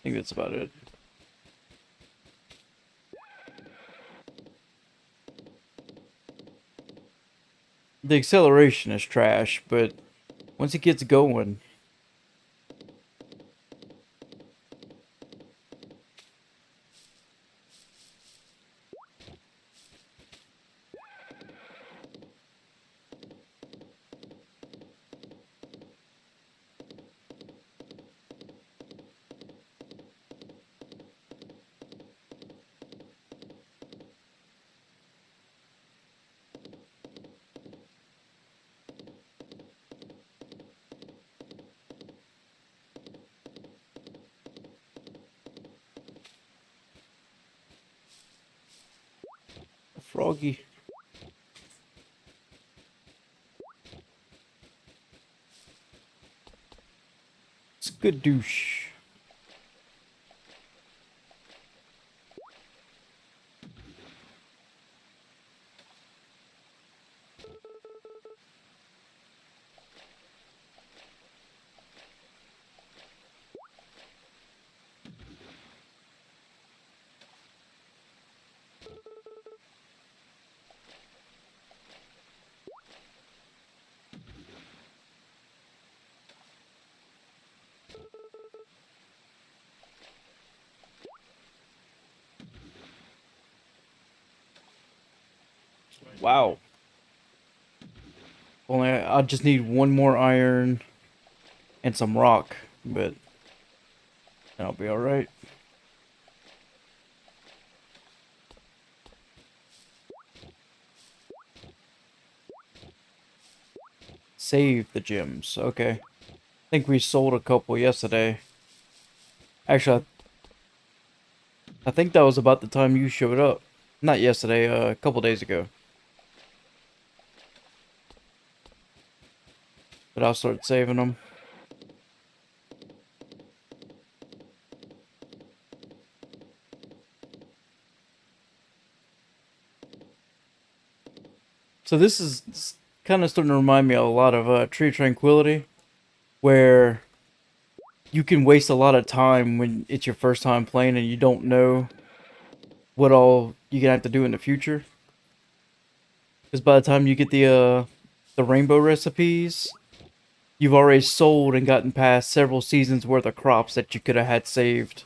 A: think that's about it. The acceleration is trash, but once it gets going, Froggy. Skadoosh. Wow. Only I just need one more iron and some rock, but I'll be alright. Save the gems. Okay. I think we sold a couple yesterday. Actually, I think that was about the time you showed up. Not yesterday, a couple days ago. But I'll start saving them. So this is kind of starting to remind me a lot of Tree of Tranquility, where you can waste a lot of time when it's your first time playing and you don't know what all you're gonna have to do in the future. Because by the time you get the rainbow recipes, you've already sold and gotten past several seasons worth of crops that you could have had saved.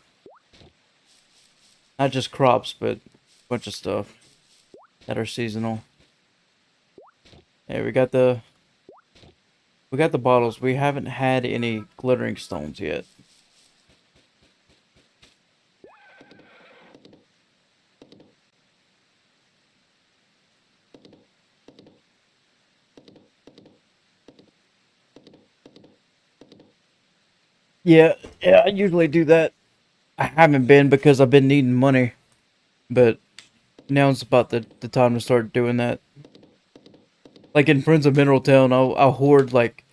A: Not just crops, but a bunch of stuff that are seasonal. Yeah, we got the bottles. We haven't had any glittering stones yet. Yeah, yeah, I usually do that. I haven't been because I've been needing money, but now's about the time to start doing that. Like in Friends of Mineral Town, I'll hoard like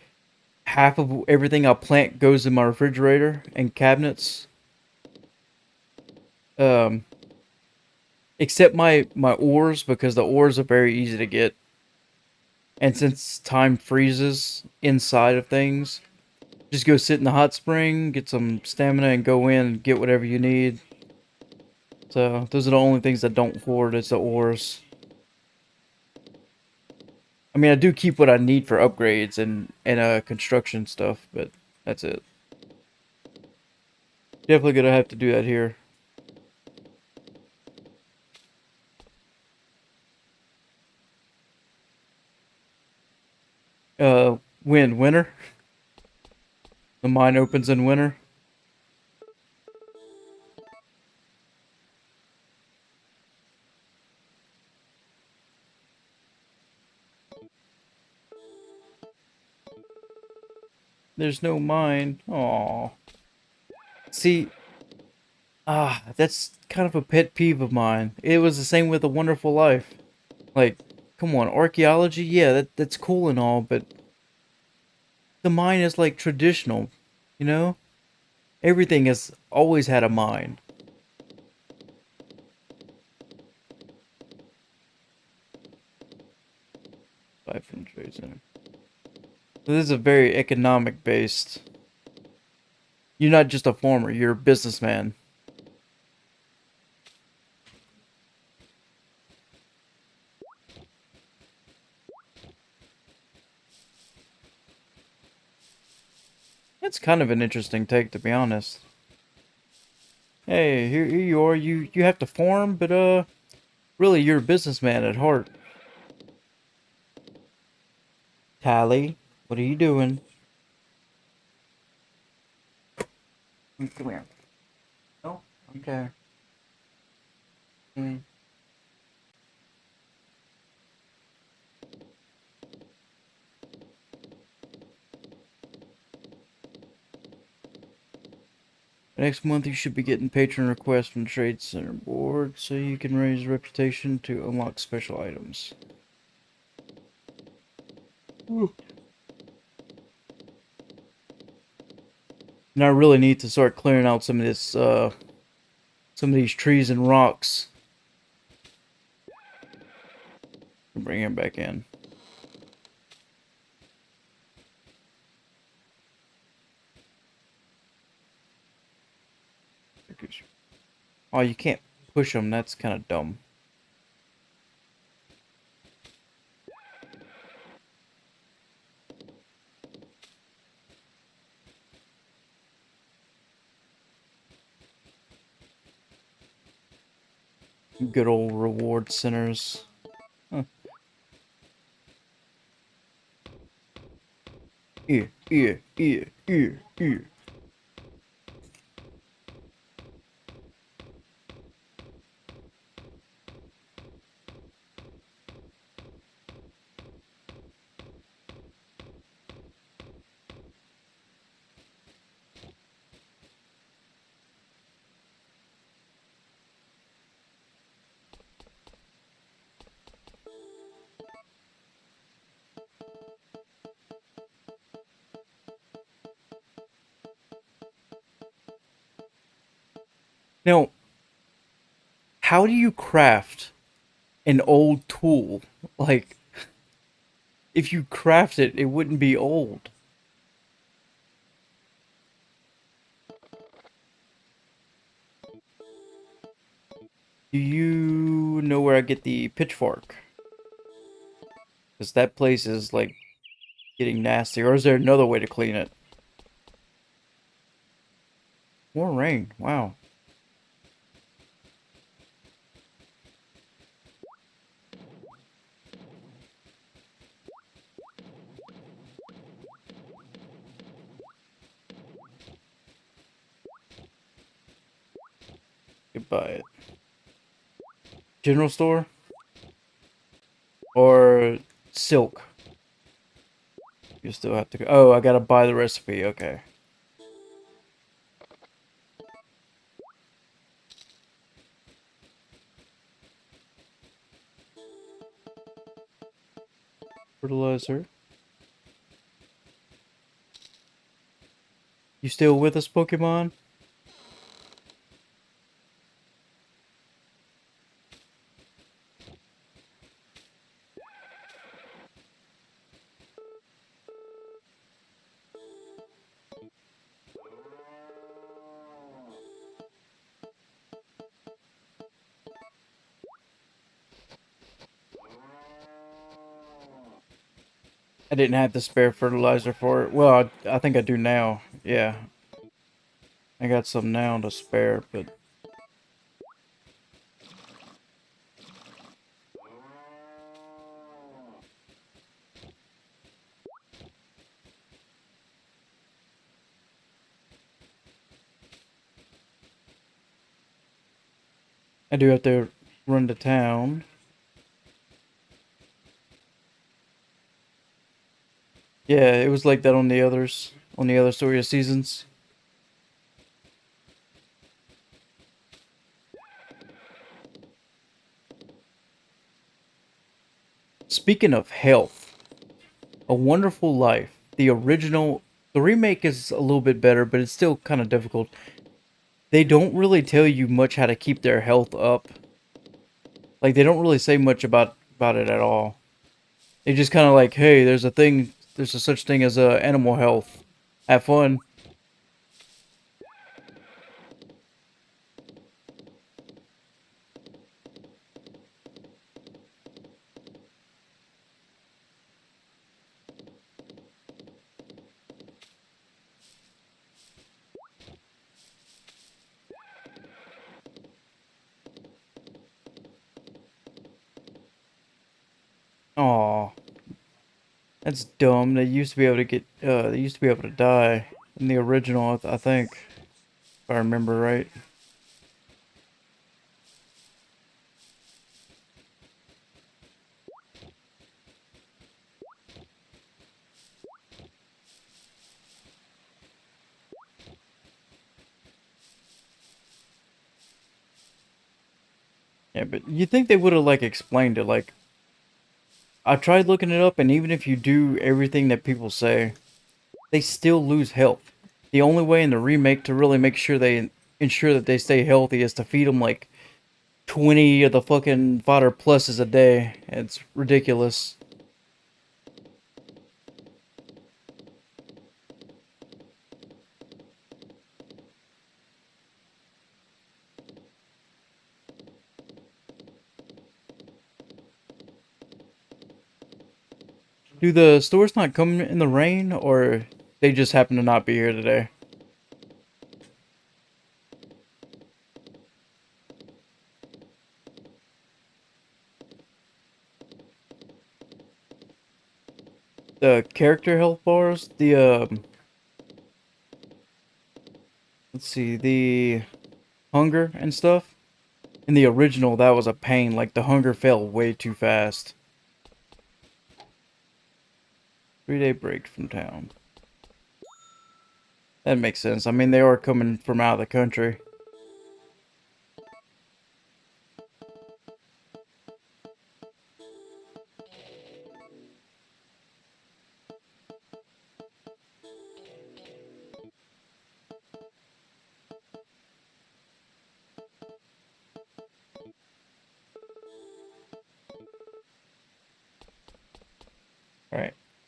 A: half of everything I plant goes in my refrigerator and cabinets. Um, except my ores because the ores are very easy to get, and since time freezes inside of things, just go sit in the hot spring, get some stamina, and go in and get whatever you need. So those are the only things that don't hoard. It's the ores. I mean, I do keep what I need for upgrades and construction stuff, but that's it. Definitely gonna have to do that here. When winter, the mine opens in winter. There's no mine. Aw. See, that's kind of a pet peeve of mine. It was the same with A Wonderful Life. Like, come on, archaeology, yeah, that's cool and all, but the mine is like traditional, you know? Everything has always had a mine. Life and trade center. This is a very economic based. You're not just a farmer, you're a businessman. That's kind of an interesting take, to be honest. Hey, here you are. You have to farm, but really you're a businessman at heart. Tally, what are you doing? Come here. Oh, okay. Mm. Next month you should be getting patron requests from the Trade Center Board so you can raise reputation to unlock special items. Ooh. And I really need to start clearing out some of this some of these trees and rocks. Bring him back in. Oh, you can't push them. That's kind of dumb. Good old reward centers. Huh. Yeah, yeah, yeah, yeah, yeah. Now, how do you craft an old tool? Like, if you craft it, it wouldn't be old. Do you know where I get the pitchfork? Because that place is like getting nasty. Or is there another way to clean it? More rain. Wow. Goodbye. General store or silk? You still have to go. Oh, I gotta buy the recipe. Okay. Fertilizer. You still with us, Pokemon? I didn't have the spare fertilizer for it. Well, I think I do now. Yeah. I got some now to spare, but I do have to run to town. Yeah, it was like that on the others, on the other Storia seasons. Speaking of health, A Wonderful Life, the original, the remake is a little bit better, but it's still kind of difficult. They don't really tell you much how to keep their health up. Like they don't really say much about it at all. They just kind of like, hey, there's a such thing as animal health. Have fun. Aw, that's dumb. They used to be able to die in the original, I think, if I remember right. Yeah, but you think they would have like explained it? Like, I tried looking it up, and even if you do everything that people say, they still lose health. The only way in the remake to really make sure they ensure that they stay healthy is to feed them like 20 of the fucking fodder pluses a day. It's ridiculous. Do the stores not come in the rain, or they just happen to not be here today? The character health bars, let's see, the hunger and stuff. In the original, that was a pain. Like the hunger fell way too fast. 3-day break from town. That makes sense. I mean, they are coming from out of the country.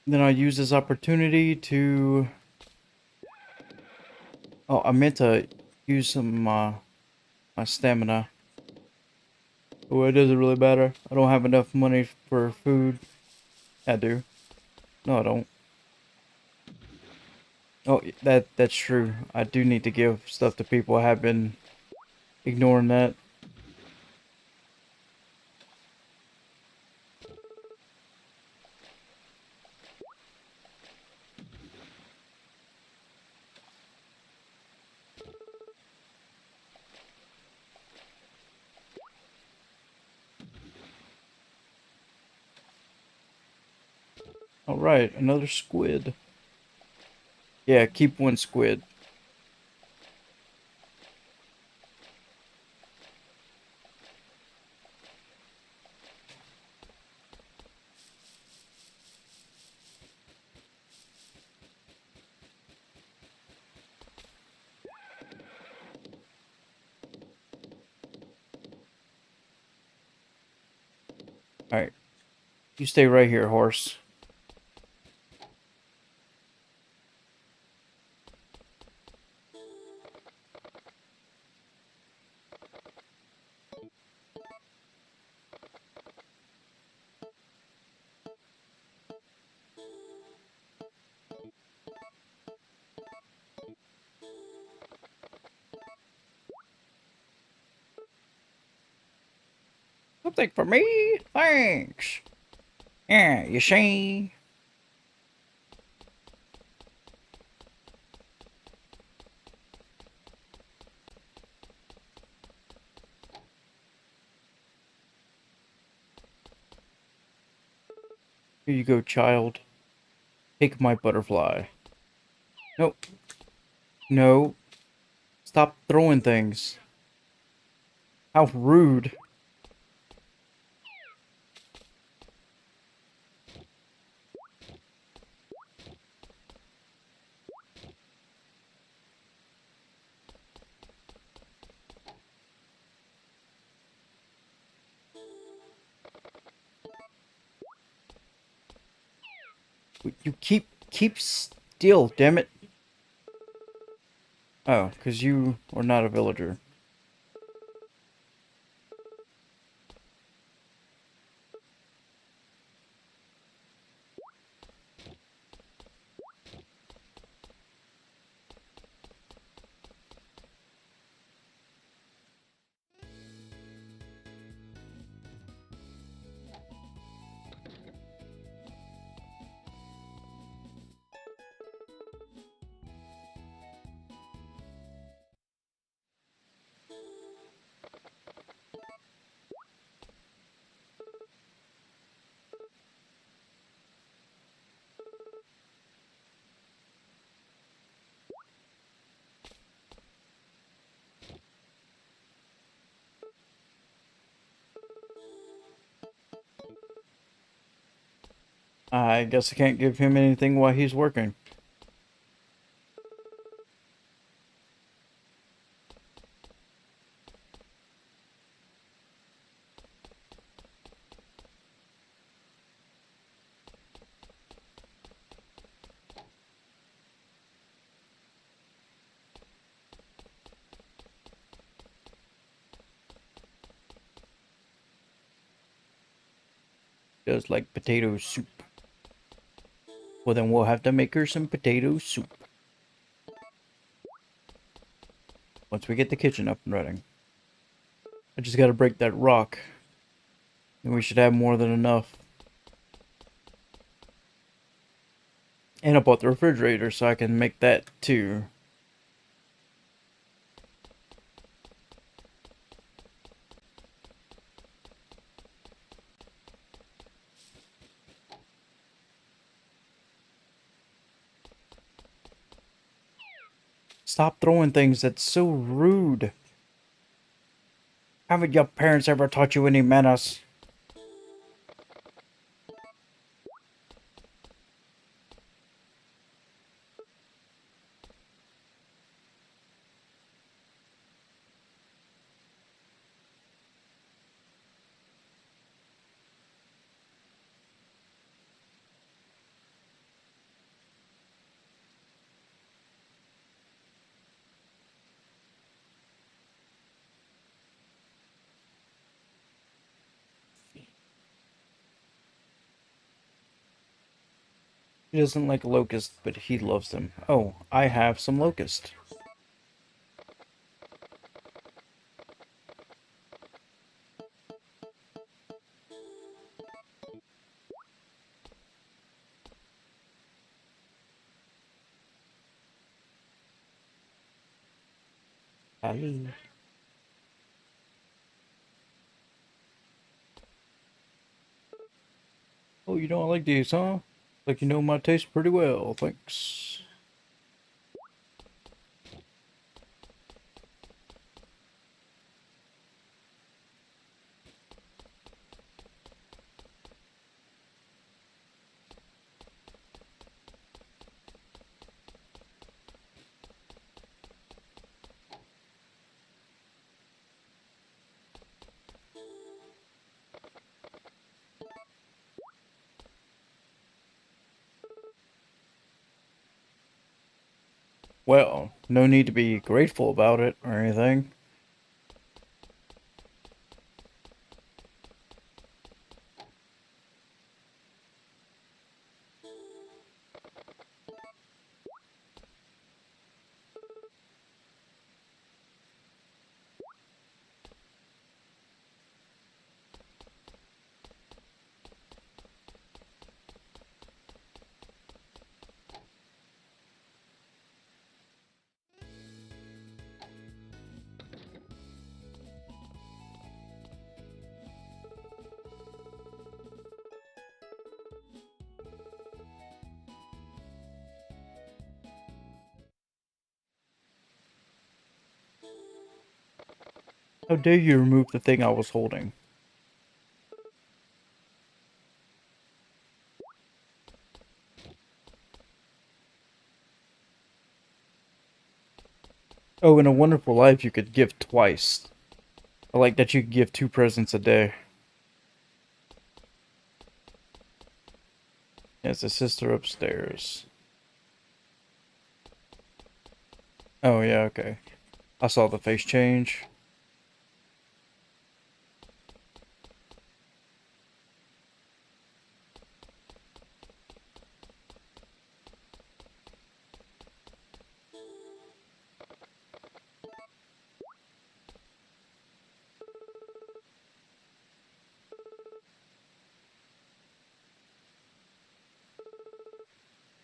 A: Then I'll use this opportunity to... Oh, I meant to use some my stamina. Oh, it doesn't really matter. I don't have enough money for food. I do. No, I don't. Oh, that's true. I do need to give stuff to people. I have been ignoring that. All right, another squid. Yeah, keep one squid. All right, you stay right here, horse. Something for me? Thanks. Yeah, you see? Here you go, child. Take my butterfly. Nope. No. Stop throwing things. How rude. You keep still, damn it. Oh, because you are not a villager. I guess I can't give him anything while he's working. Does like potato soup. Well, then we'll have to make her some potato soup. Once we get the kitchen up and running. I just gotta break that rock. And we should have more than enough. And I bought the refrigerator so I can make that too. Stop throwing things, that's so rude. Haven't your parents ever taught you any manners? He doesn't like locust, but he loves them. Oh, I have some locust. Ali. Oh, you don't like these, huh? Like you know my taste pretty well, thanks. Well, no need to be grateful about it or anything. How dare you remove the thing I was holding? Oh, in A Wonderful Life, you could give twice. I like that you could give 2 presents a day. There's a sister upstairs. Oh, yeah, okay. I saw the face change.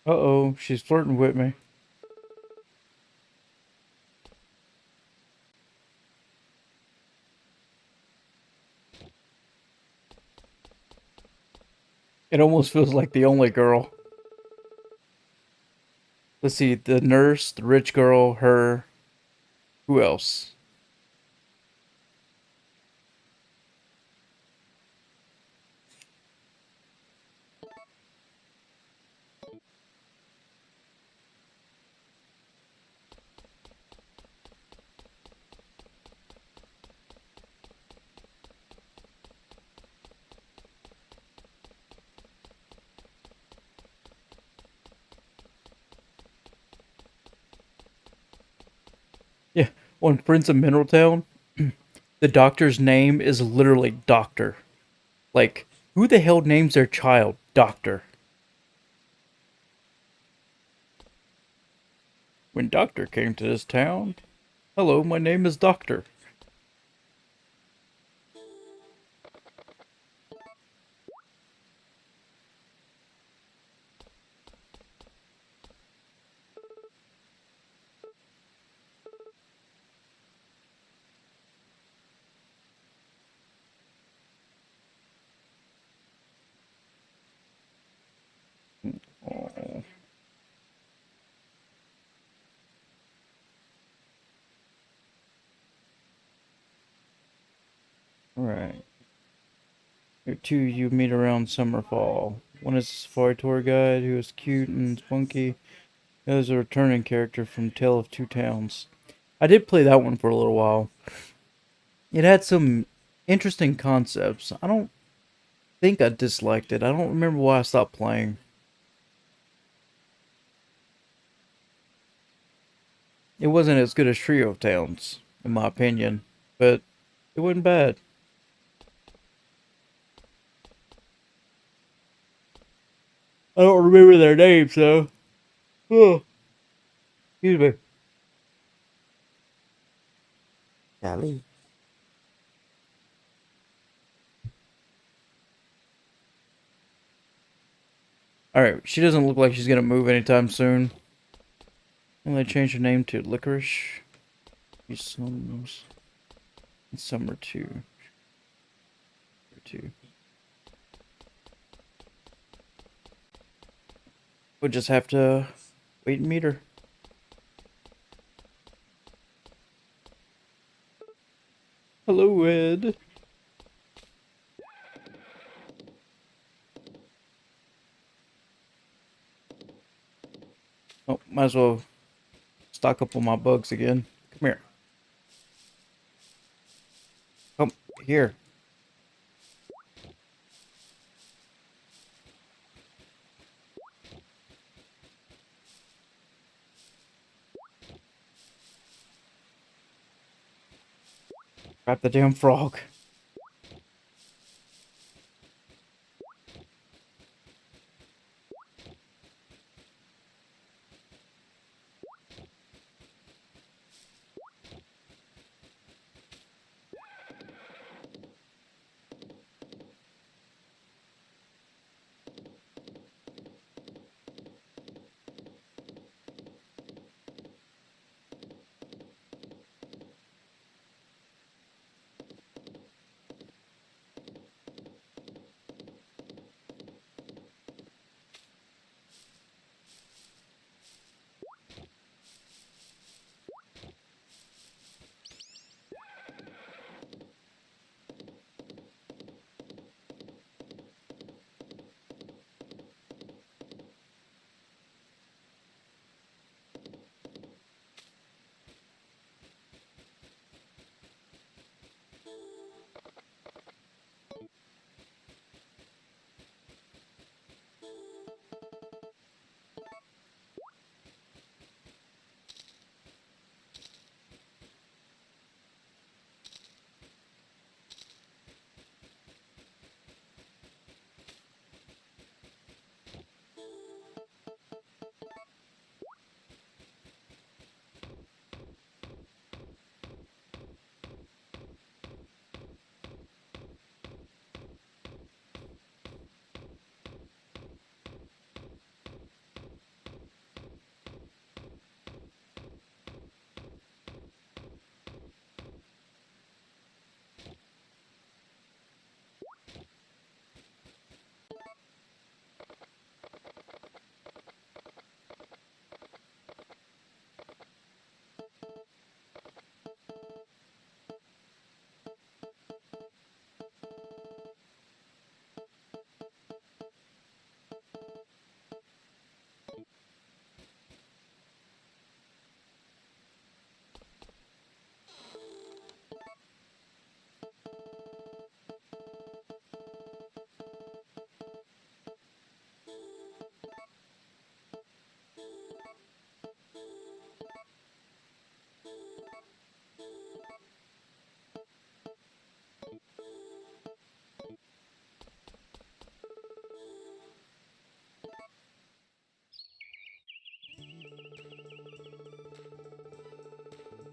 A: Uh-oh, she's flirting with me. It almost feels like the only girl. Let's see, the nurse, the rich girl, her. Who else? Yeah, on Prince of Mineral Town, the doctor's name is literally Doctor. Like, who the hell names their child Doctor? When Doctor came to this town, hello, my name is Doctor. Oh, alright. Here two you meet around Summerfall. One is a safari tour guide who is cute and spunky. The other is a returning character from Tale of Two Towns. I did play that one for a little while. It had some interesting concepts. I don't think I disliked it. I don't remember why I stopped playing. It wasn't as good as Trio of Towns, in my opinion, but it wasn't bad. I don't remember their names though. Oh, excuse me.
B: Golly.
A: Alright, she doesn't look like she's gonna move anytime soon. And they changed her name to Licorice. Summers. Summer 2. 2. We'll just have to wait and meet her. Hello, Ed. Oh, might as well stock up on my bugs again. Come here. Come here. Grab the damn frog.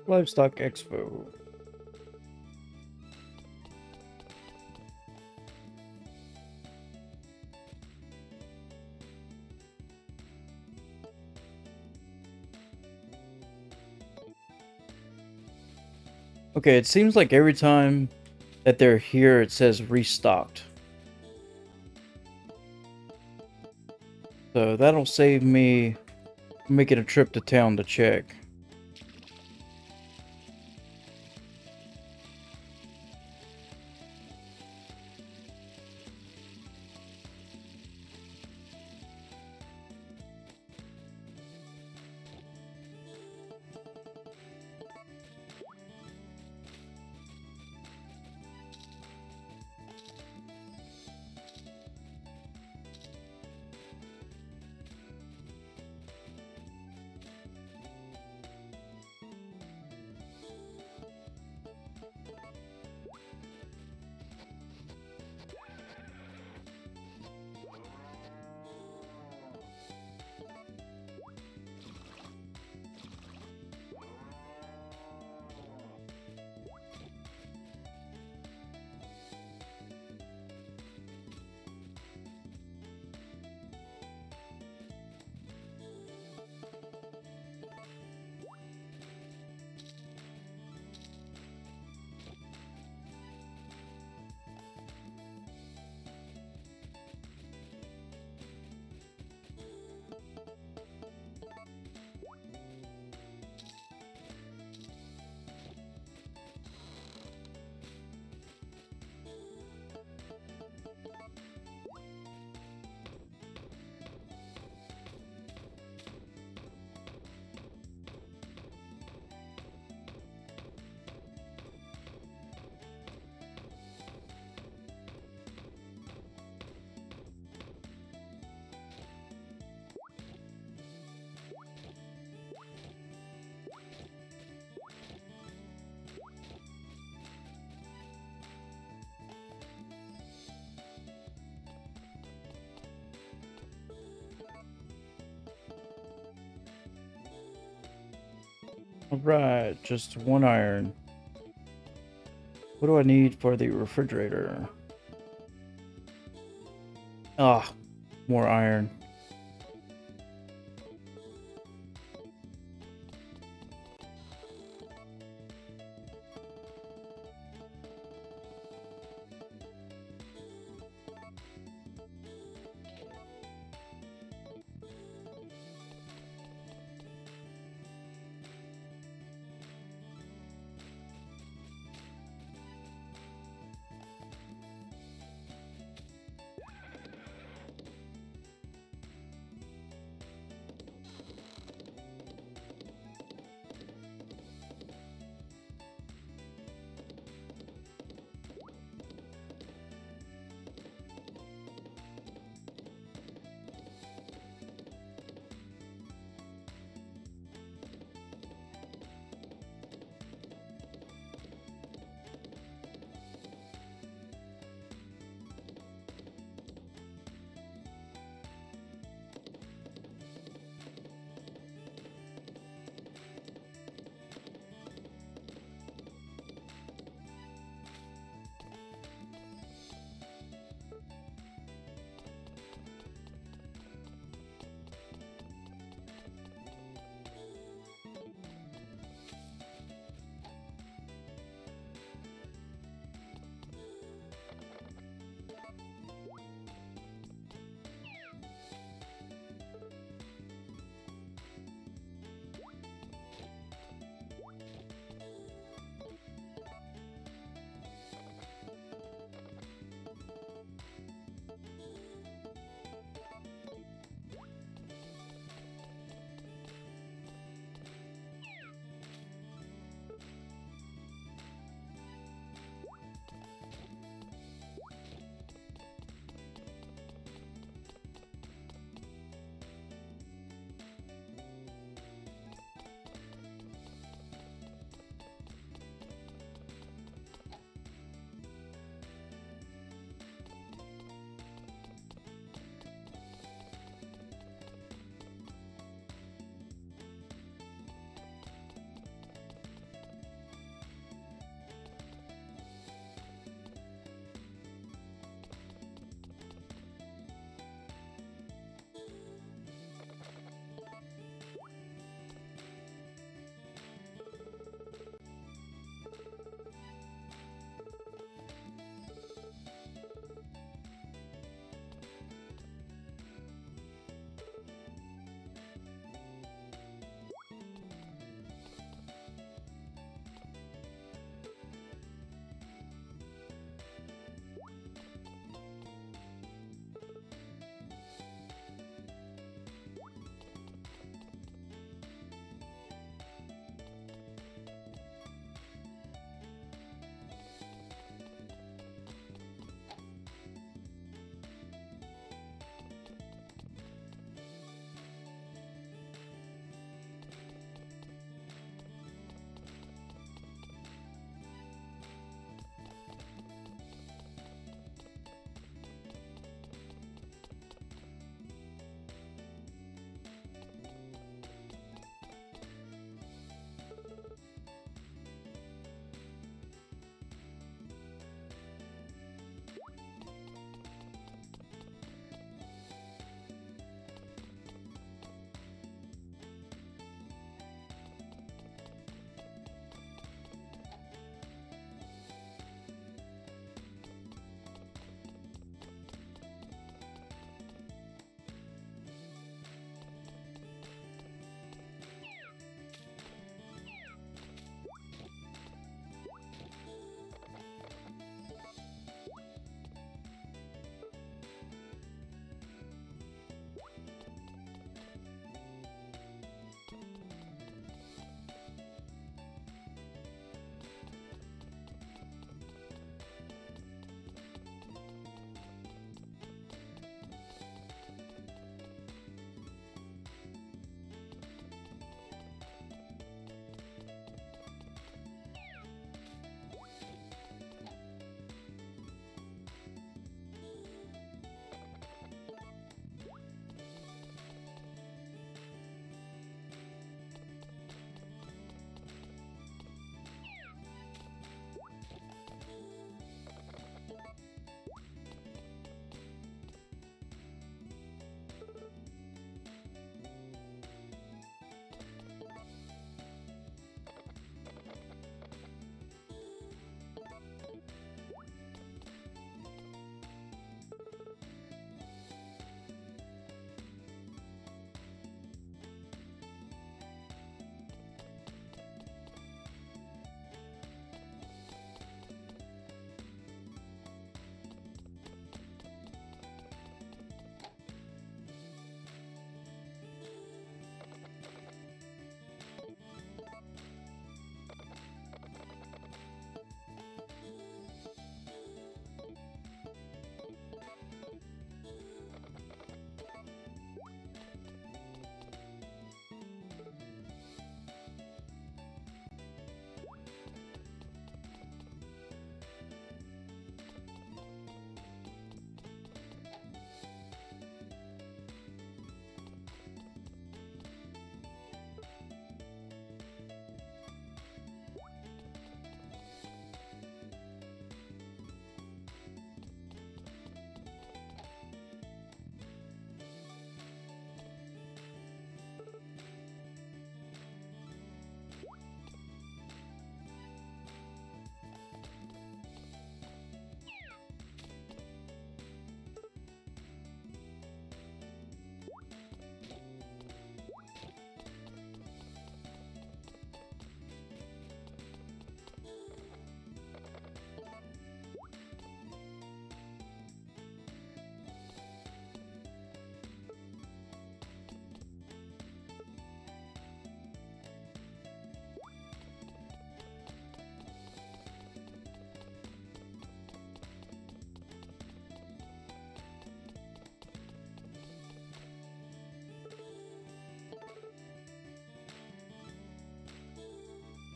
A: Livestock Expo. Okay, it seems like every time that they're here, it says restocked. So that'll save me making a trip to town to check. Alright, just 1 iron. What do I need for the refrigerator? Ah, more iron.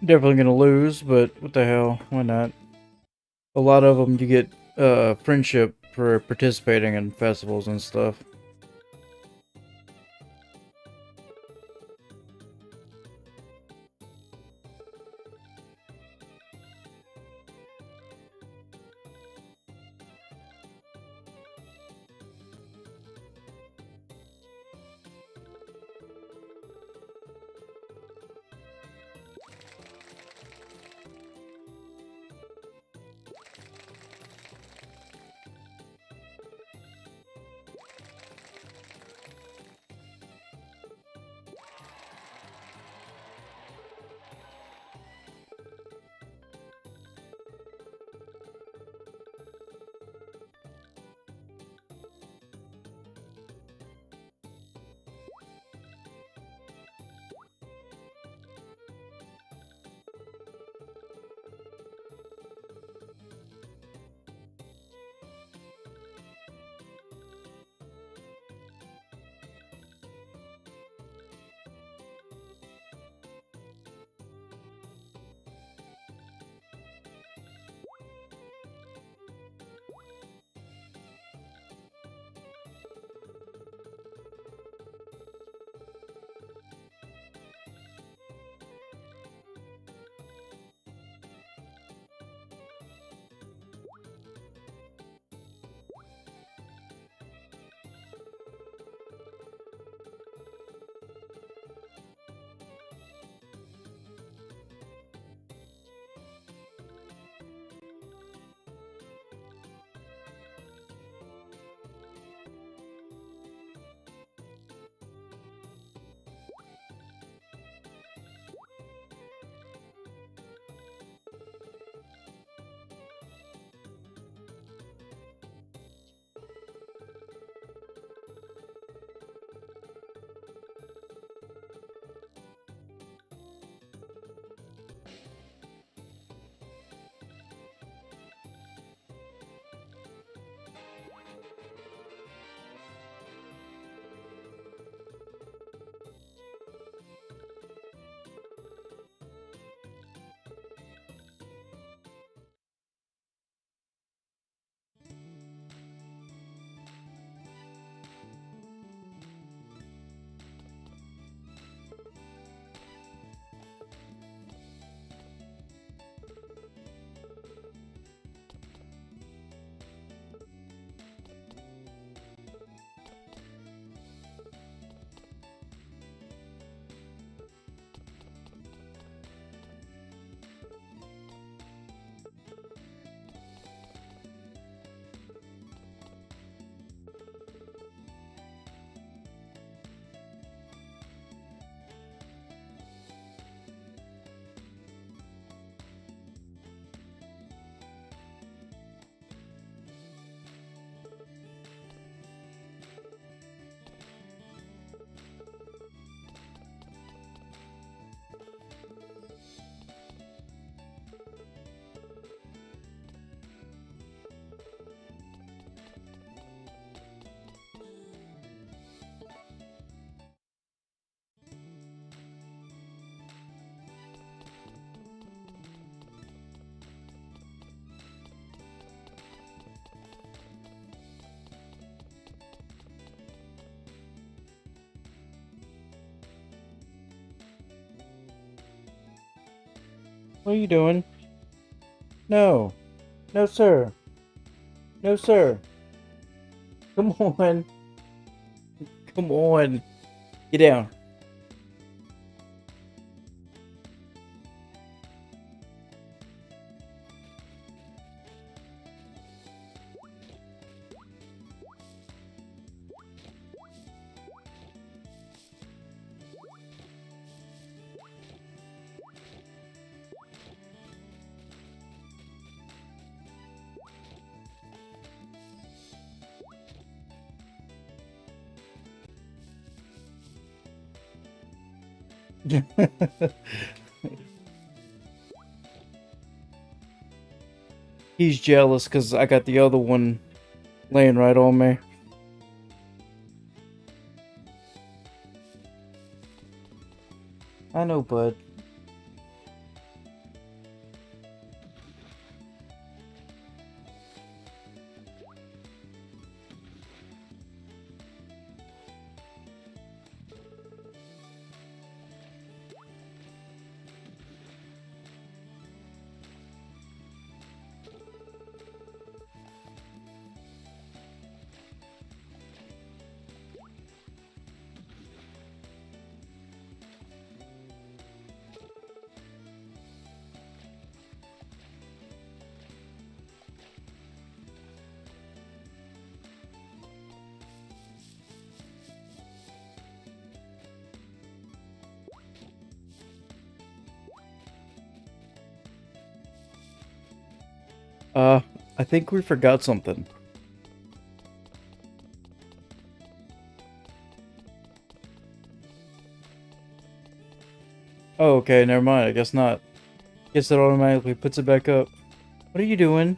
A: Definitely gonna lose, but what the hell? Why not? A lot of them you get friendship for participating in festivals and stuff. What are you doing? No. No, sir. No, sir. Come on. Come on. Get down. He's jealous because I got the other one laying right on me. I know, bud. Uh, I think we forgot something. Oh, okay, never mind. I guess not. Guess it automatically puts it back up. What are you doing?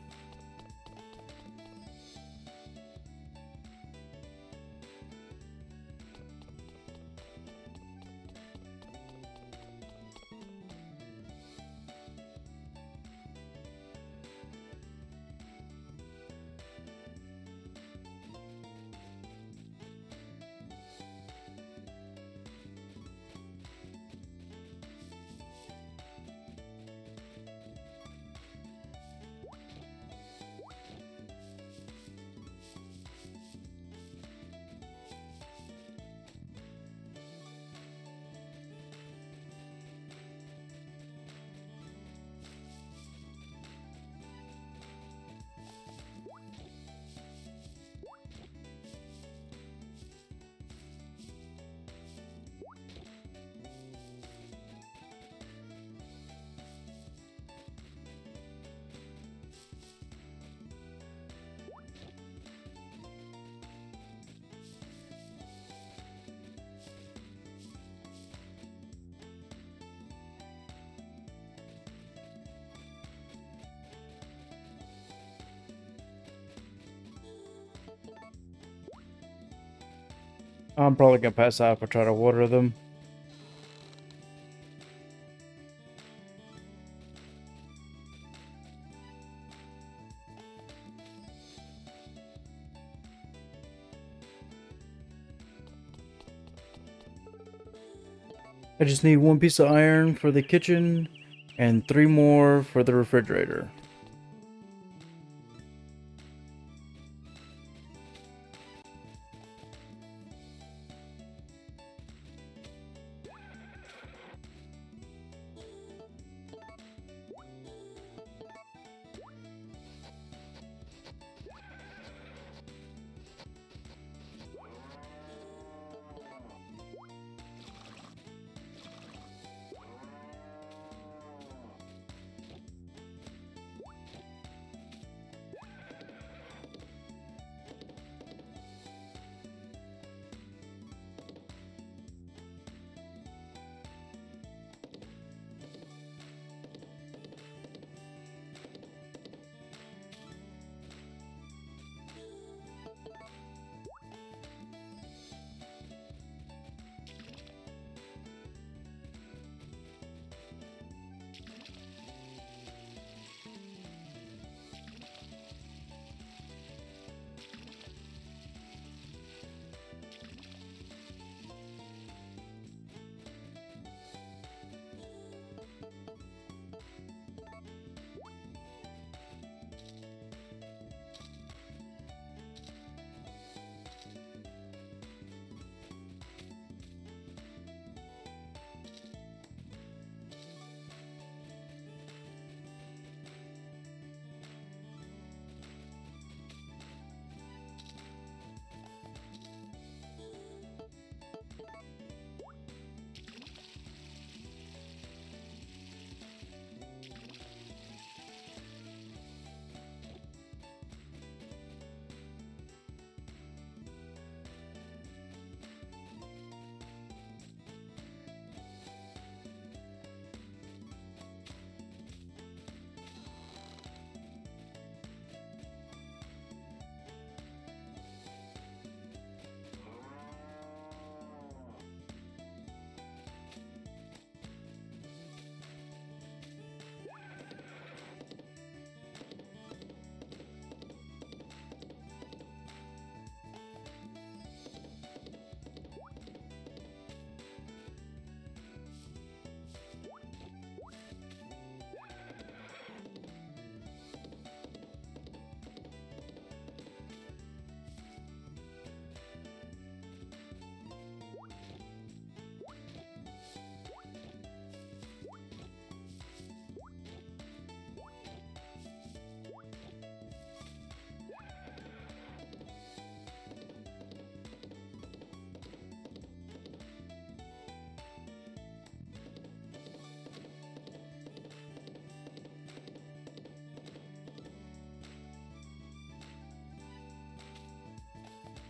A: I'm probably gonna pass out if I try to water them. I just need 1 piece of iron for the kitchen and 3 more for the refrigerator.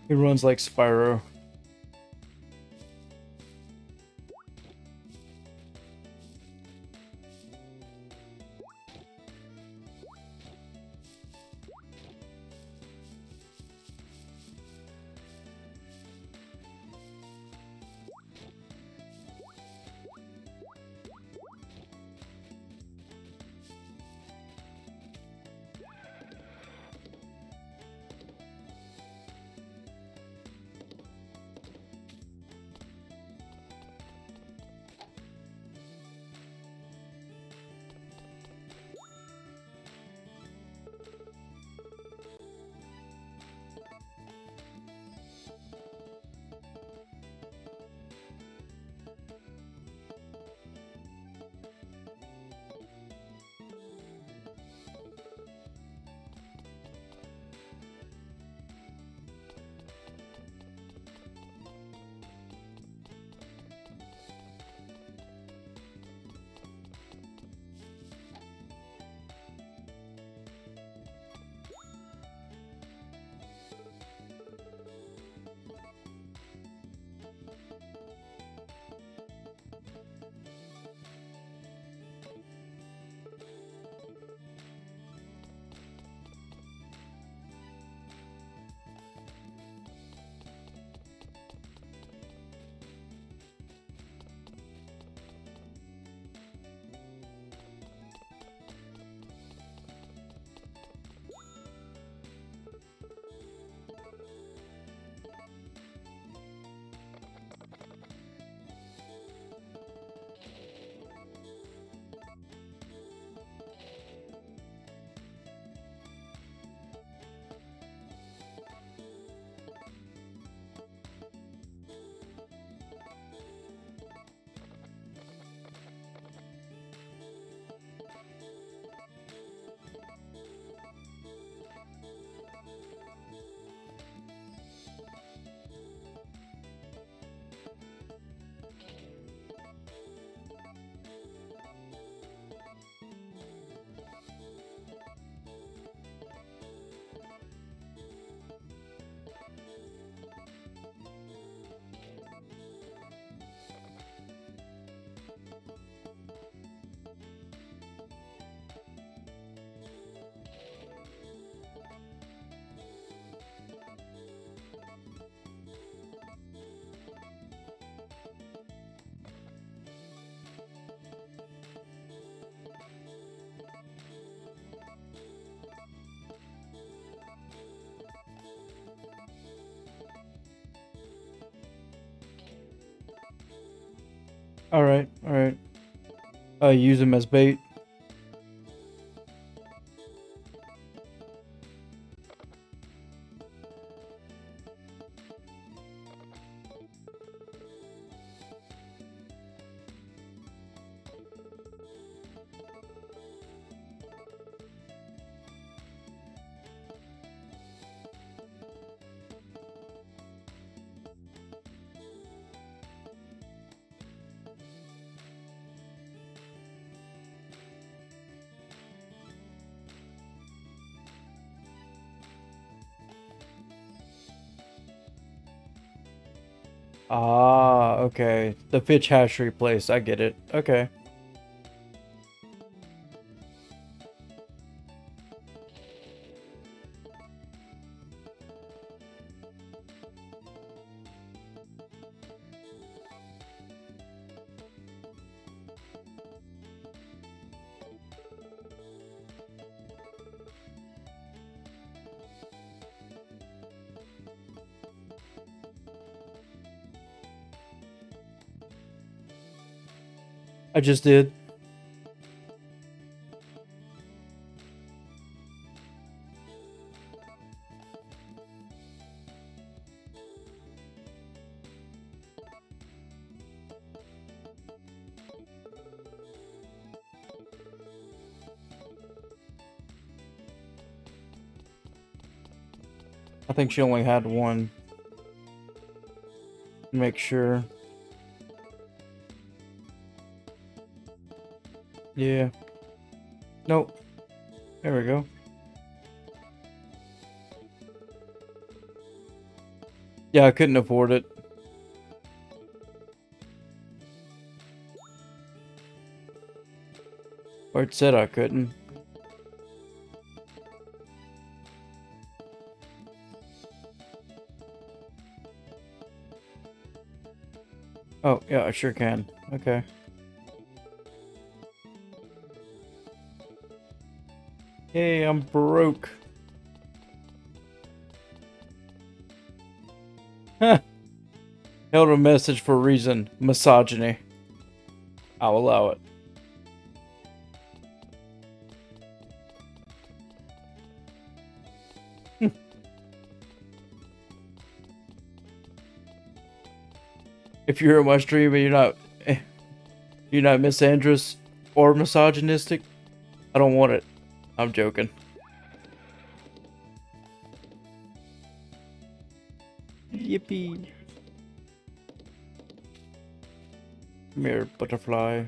A: He runs like Spyro. Alright, alright. Use him as bait. Ah, okay. The pitch hatchery place. I get it. Okay. I just did. I think she only had one. Make sure. Yeah. Nope. There we go. Yeah, I couldn't afford it. Or it said I couldn't. Oh, yeah, I sure can. Okay. Hey, I'm broke. Held a message for a reason. Misogyny. I'll allow it. If you're on my stream and you're not misandrous or misogynistic, I don't want it. I'm joking. Yippee. Come here, butterfly.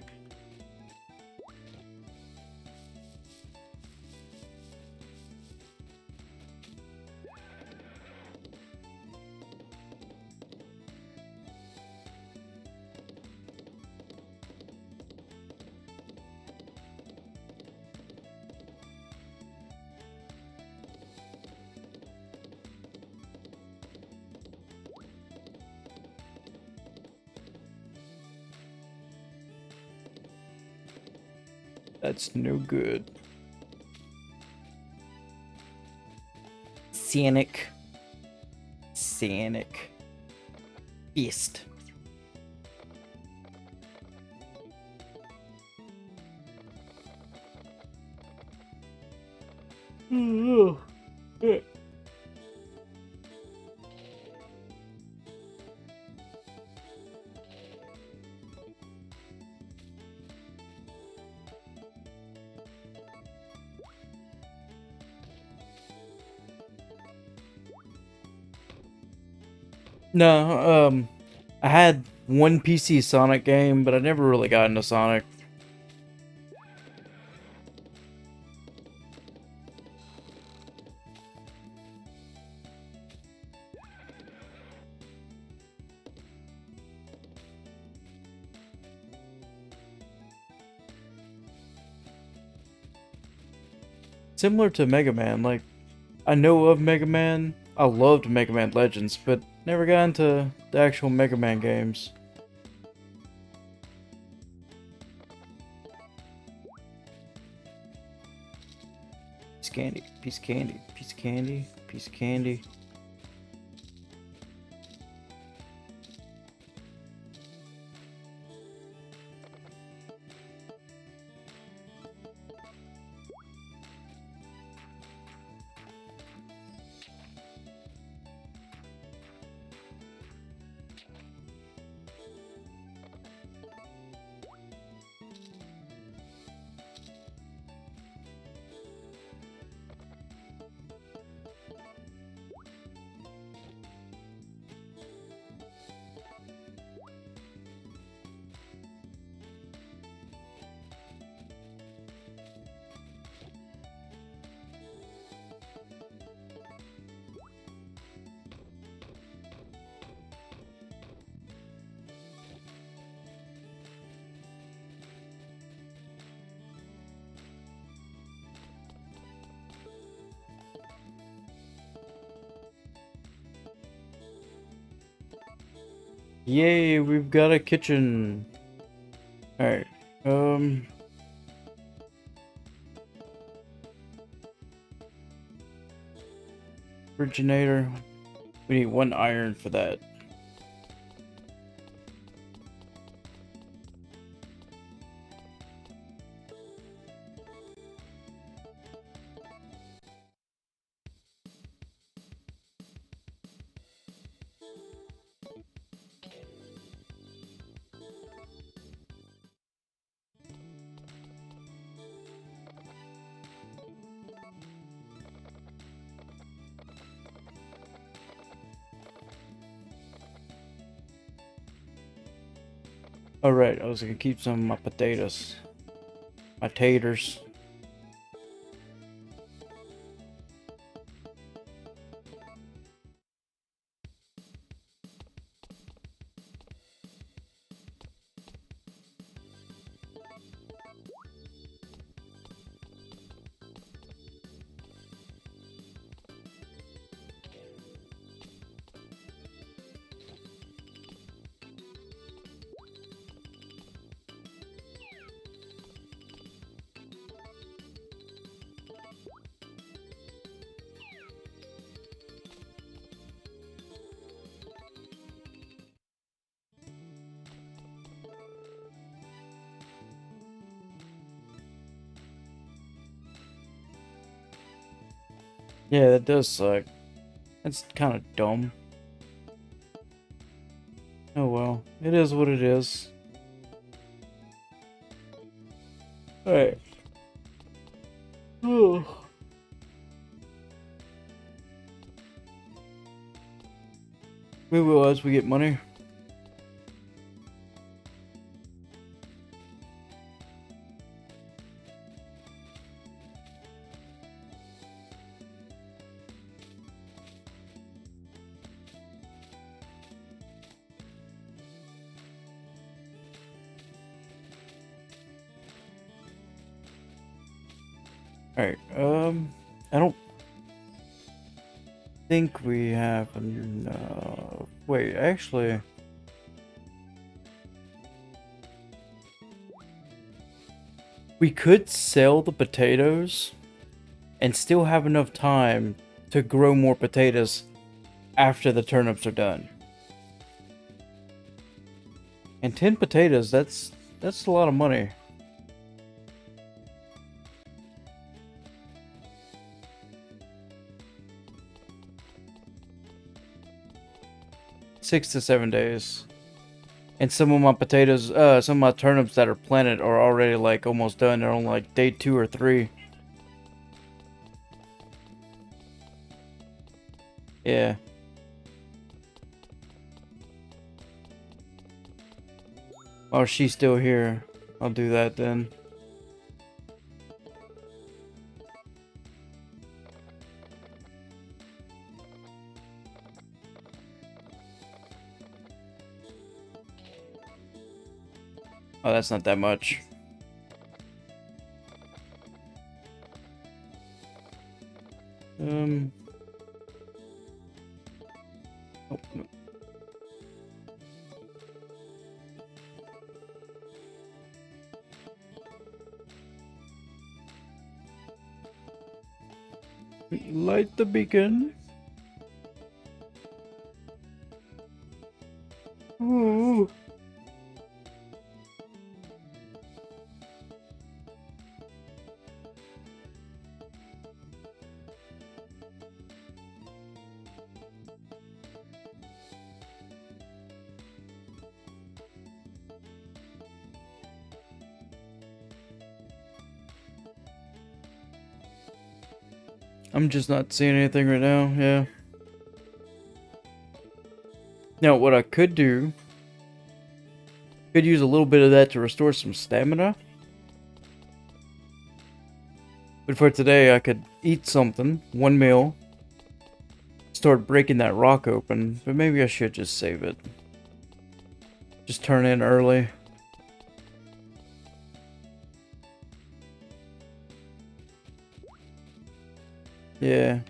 A: That's no good. Sanic. Beast. No, I had one PC Sonic game, but I never really got into Sonic. Similar to Mega Man, like, I know of Mega Man, I loved Mega Man Legends, but never got into the actual Mega Man games. Piece of candy, piece of candy, piece of candy, piece of candy. Yay, we've got a kitchen. Alright, originator. We need 1 iron for that. Alright, I was gonna keep some of my potatoes. My taters. Yeah, that does suck. That's kind of dumb. Oh well, it is what it is. Alright. Oh. We will as we get money. Alright, I don't think we have enough. Wait, actually, we could sell the potatoes and still have enough time to grow more potatoes after the turnips are done. And 10 potatoes, that's a lot of money. Six to 7 days. And some of my potatoes, some of my turnips that are planted are already like almost done. They're on like day 2 or 3. Yeah. Oh, she's still here. I'll do that then. Oh, that's not that much. Oh, no. Light the beacon. Ooh. I'm just not seeing anything right now, yeah. Now, what I could do, could use a little bit of that to restore some stamina. But for today, I could eat something, 1 meal, start breaking that rock open, but maybe I should just save it. Just turn in early. Yeah.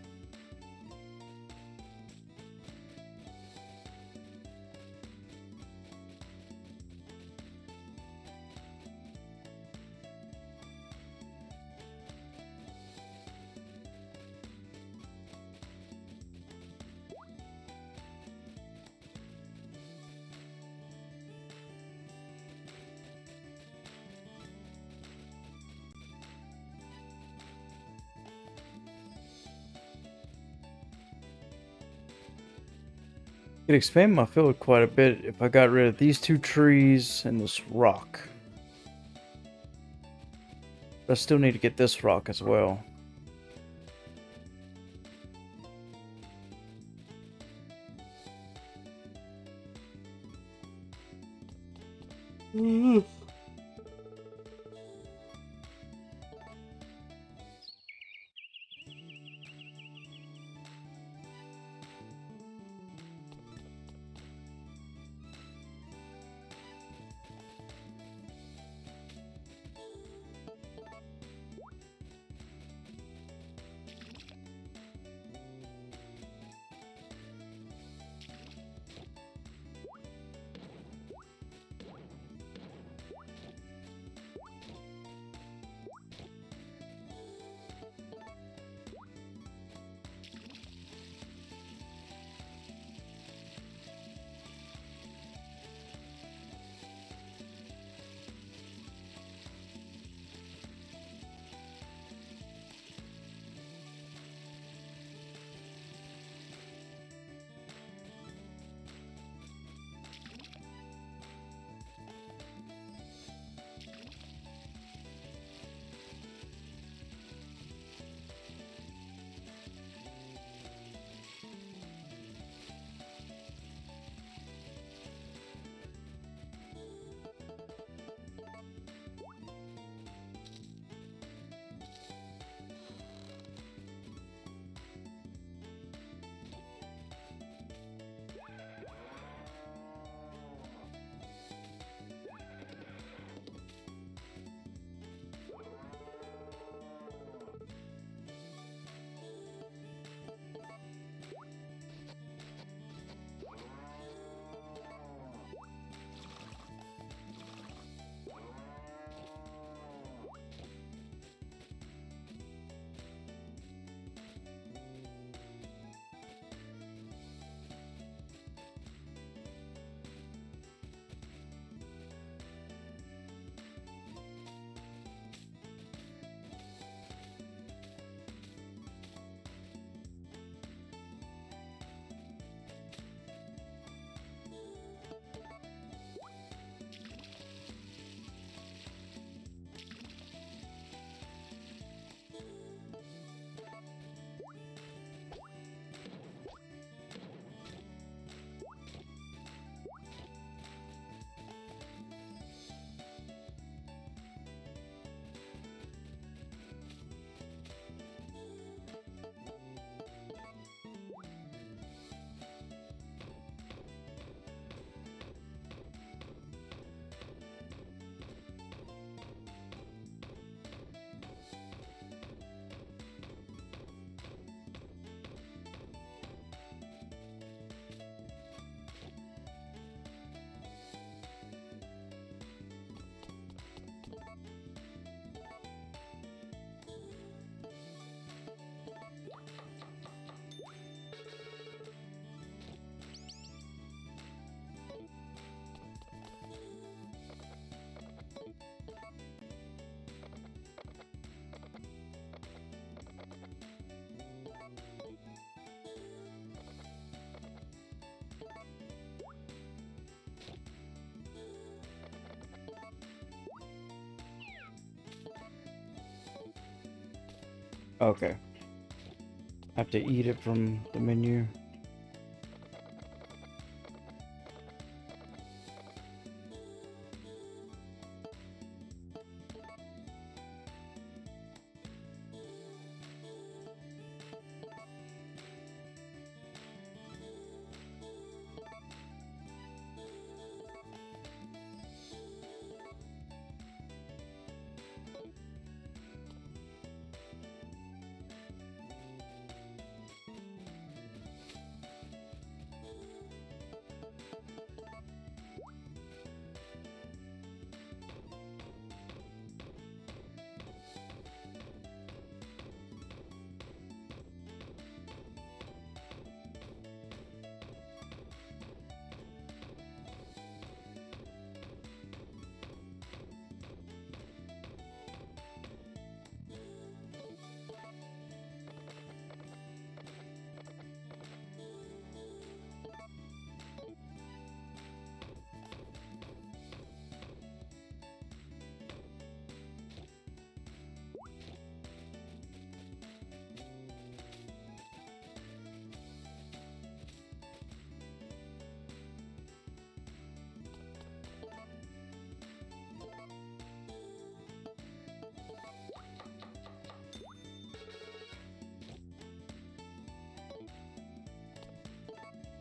A: Could expand my field quite a bit if I got rid of these 2 trees and this rock. But I still need to get this rock as well. Okay. I have to eat it from the menu.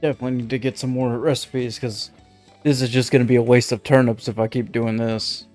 A: Definitely need to get some more recipes because this is just going to be a waste of turnips if I keep doing this.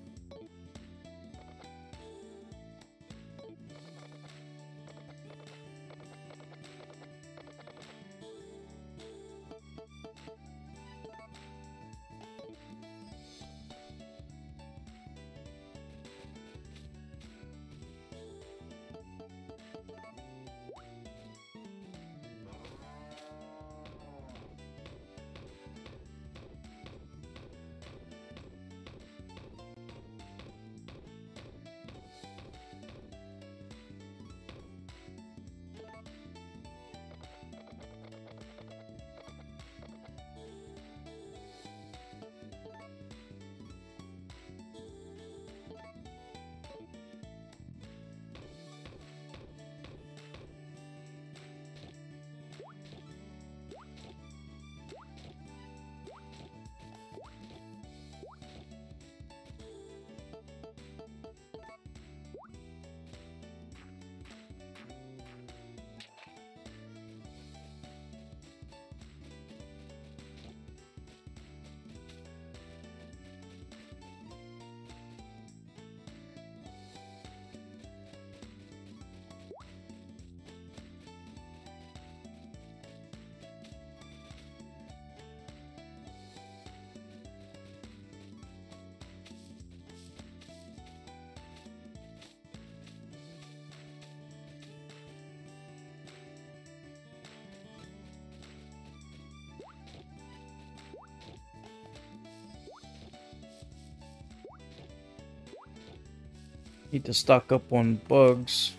A: Need to stock up on bugs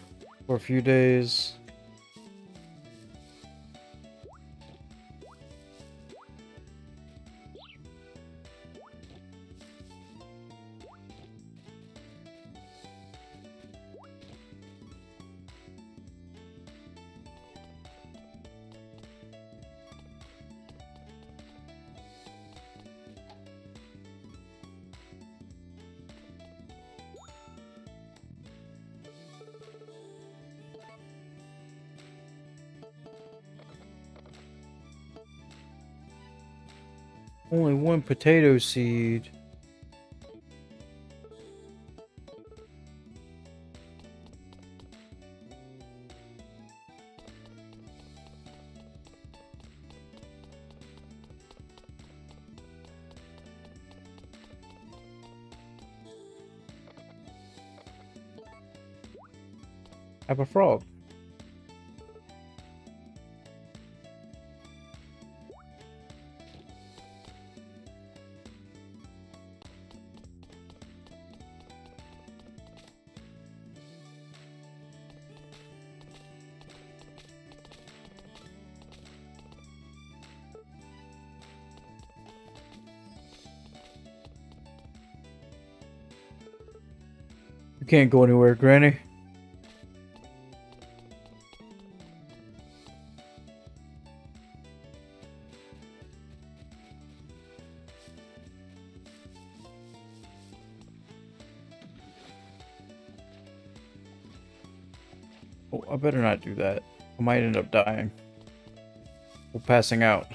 A: for a few days. Only one potato seed. Have a frog. You can't go anywhere, Granny. Oh, I better not do that. I might end up dying. Or passing out.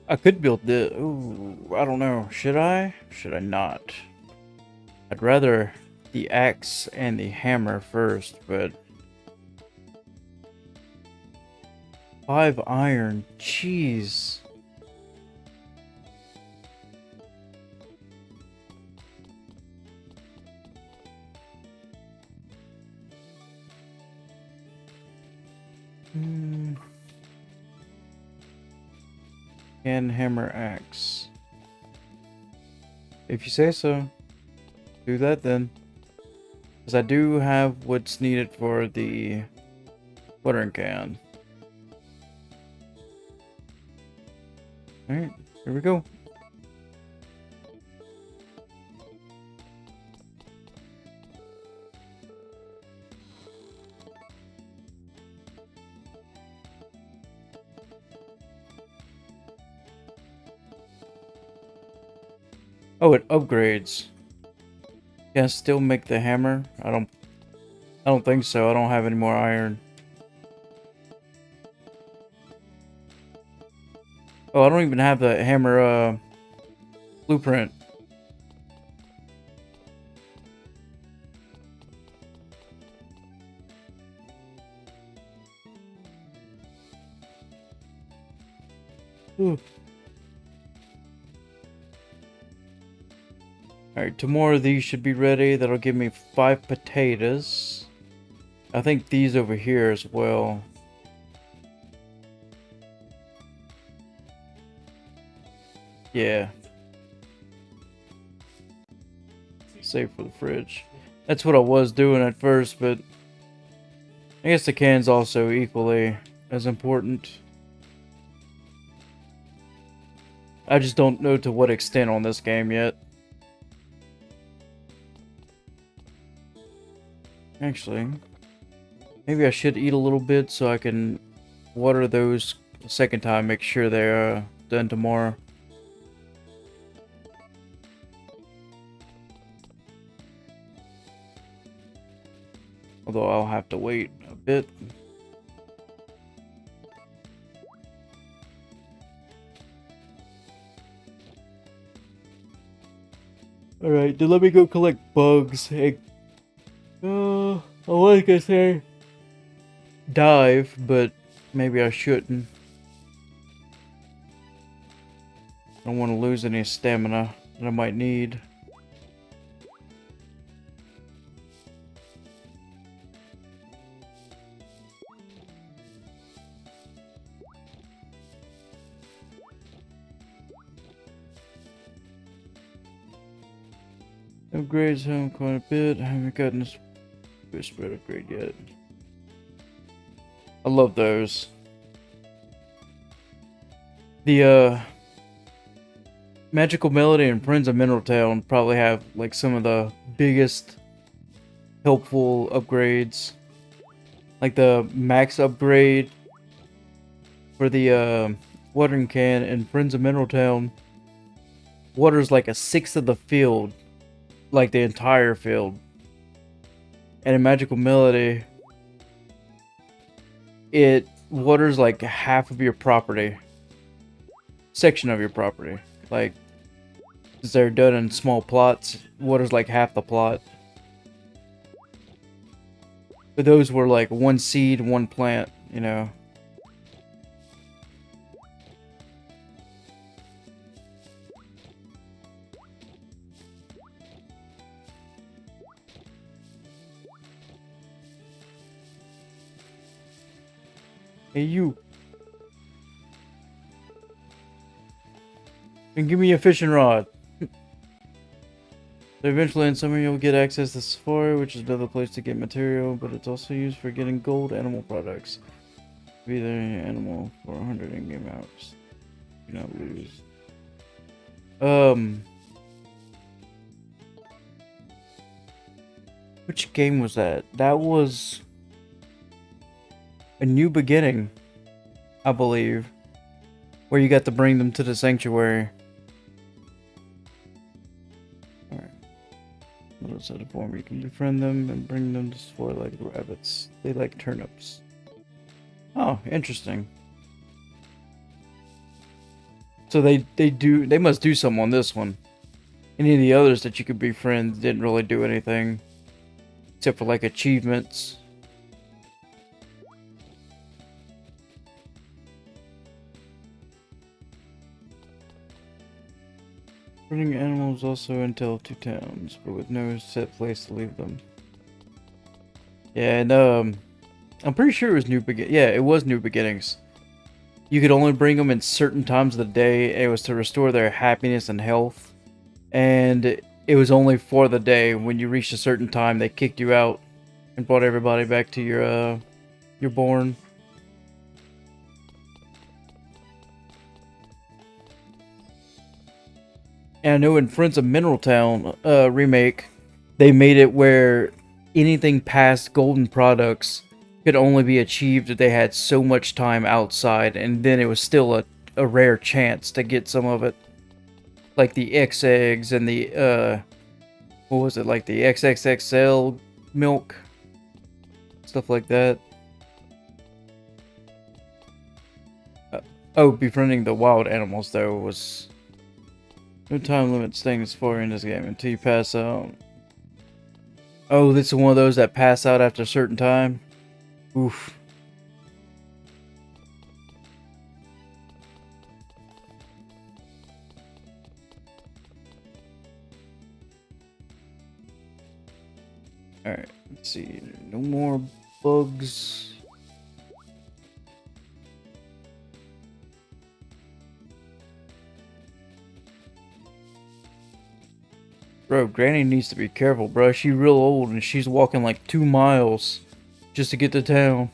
A: I could build the. Ooh, I don't know. Should I? Should I not? I'd rather the axe and the hammer first, but 5 iron. Jeez. And hammer axe. If you say so. Do that then. Because I do have what's needed for the watering can. Alright, here we go. Oh, it upgrades. Can I still make the hammer? I don't think so. I don't have any more iron. Oh, I don't even have the hammer blueprint. Ooh. Alright, 2 more of these should be ready. That'll give me 5 potatoes. I think these over here as well. Yeah. Save for the fridge. That's what I was doing at first, but I guess the can's also equally as important. I just don't know to what extent on this game yet. Actually, maybe I should eat a little bit so I can water those a second time, make sure they're done tomorrow. Although I'll have to wait a bit. Alright, then let me go collect bugs. Hey, I was gonna say dive, but maybe I shouldn't. I don't want to lose any stamina that I might need. Upgrades home quite a bit. I haven't gotten this spread upgrade yet. I love those. The Magical Melody and Friends of Mineral Town probably have like some of the biggest helpful upgrades. Like the max upgrade for the watering can in Friends of Mineral Town waters like 1/6 of the field. Like the entire field. And in Magical Melody, it waters like half of your property, section of your property. Like, because they're done in small plots, waters like half the plot. But those were like one seed, one plant, you know. Hey, you. And give me a fishing rod. So eventually in summer you'll get access to Safari, which is another place to get material, but it's also used for getting gold animal products. Be there any animal for 100 in-game hours. Do not lose. Which game was that? That was A New Beginning, I believe. Where you got to bring them to the sanctuary. Alright. Little set of form. You can befriend them and bring them to spoil like rabbits. They like turnips. Oh, interesting. So they must do something on this one. Any of the others that you could befriend didn't really do anything. Except for like achievements. Bringing animals also entail 2 towns, but with no set place to leave them. Yeah, and I'm pretty sure it was Yeah, it was New Beginnings. You could only bring them in certain times of the day. It was to restore their happiness and health. And it was only for the day. When you reached a certain time, they kicked you out and brought everybody back to your barn. And I know in Friends of Mineral Town remake, they made it where anything past golden products could only be achieved if they had so much time outside, and then it was still a rare chance to get some of it. Like the X eggs and the what was it, like the XXXL milk, stuff like that. Oh, befriending the wild animals though was no time limit staying as far in this game until you pass out. Oh, this is one of those that pass out after a certain time. Oof. Alright, let's see. No more bugs. Bro, Granny needs to be careful, bro. She's real old and she's walking like 2 miles just to get to town.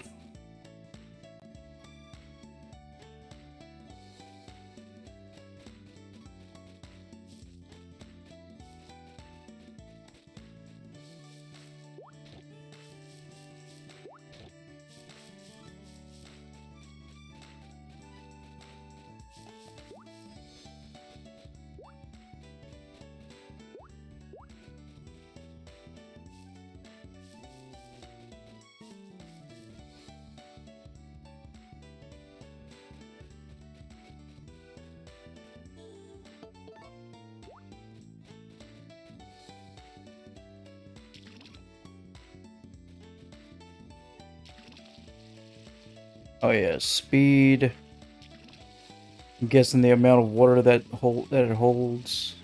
A: Oh yeah, speed. I'm guessing the amount of water that it holds.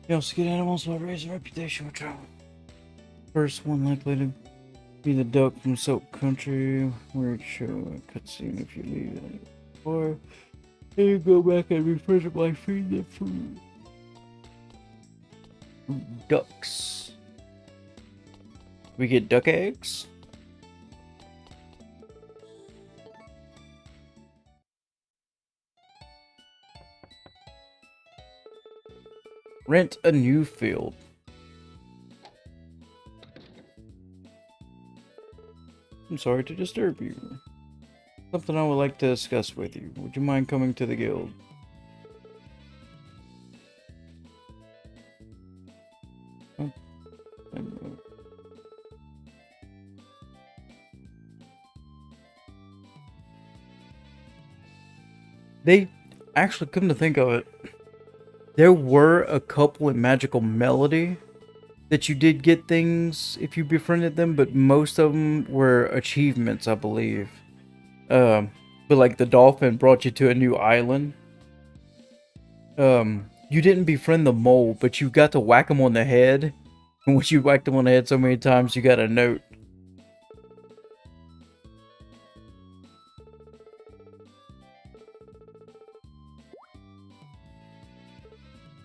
A: You also get animals will raise a reputation with travel. First one likely to be the duck from Soap Country, where it show a cutscene if you leave it. Or you go back and refresh it by feeding them food. Ducks. We get duck eggs? Rent a new field. I'm sorry to disturb you. Something I would like to discuss with you. Would you mind coming to the guild? Oh, they actually, come to think of it, there were a couple in Magical Melody that you did get things if you befriended them, but most of them were achievements, I believe. But like the dolphin brought you to a new island. You didn't befriend the mole, but you got to whack him on the head. And once you whacked him on the head so many times, you got a note.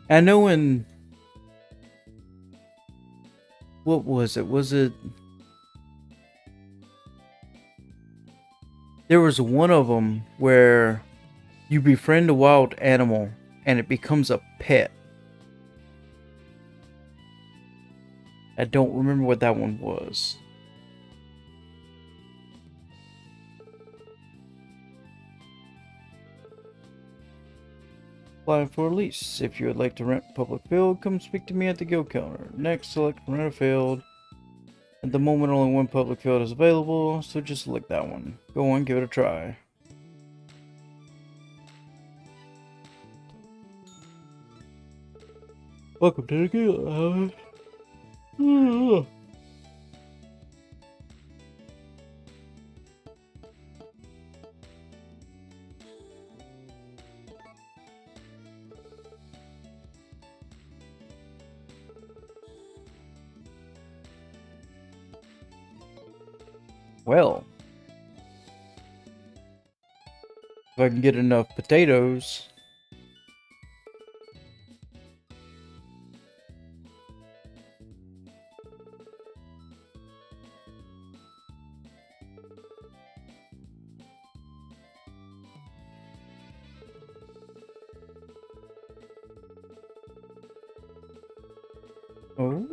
A: I know in... What was it? Was it... There was one of them where you befriend a wild animal and it becomes a pet. I don't remember what that one was. Apply for a lease. If you would like to rent public field, come speak to me at the guild counter. Next, select rent a field. At the moment, only one public field is available, so just select that one. Go on, give it a try. Welcome to the guild. Well, if I can get enough potatoes. Oh.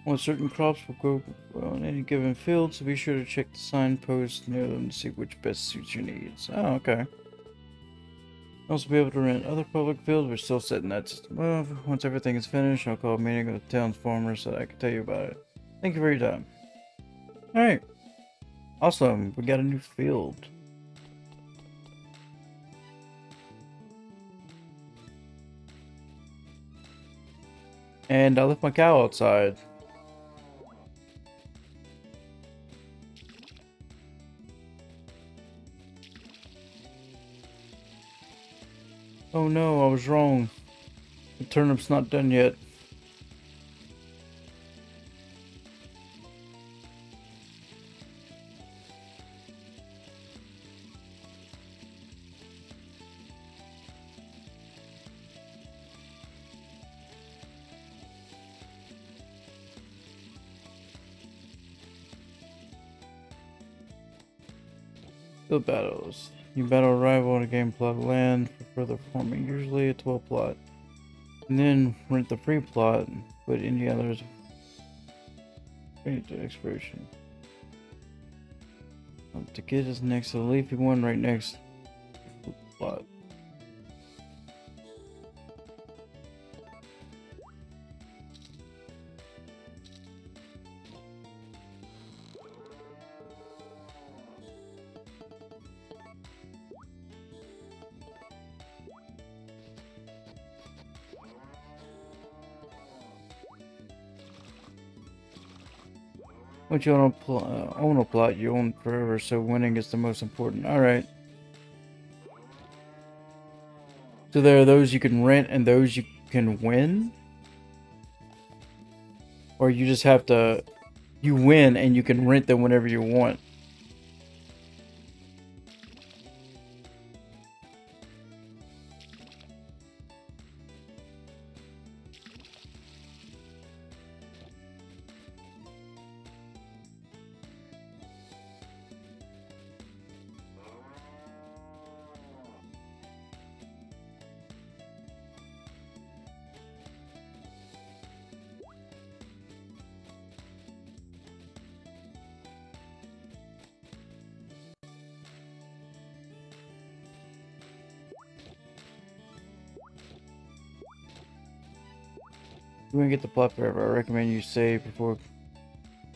A: Well, certain crops will grow well in any given field, so be sure to check the signposts near them to see which best suits your needs. Oh, okay. Also be able to rent other public fields. We're still setting that system up. Once everything is finished, I'll call a meeting with the town's farmers so that I can tell you about it. Thank you for your time. Alright. Awesome. We got a new field. And I left my cow outside. Oh no, I was wrong. The turnip's not done yet. Field battles. You battle a rival in a game plot of land for further farming, usually a 12 plot. And then rent the free plot, but any others to expiration. To get is next to the leafy one right next to the plot. Once you own a plot, you own forever, so winning is the most important. Alright. So there are those you can rent and those you can win? Or you just have to... You win and you can rent them whenever you want. You want to get the plot forever. I recommend you save before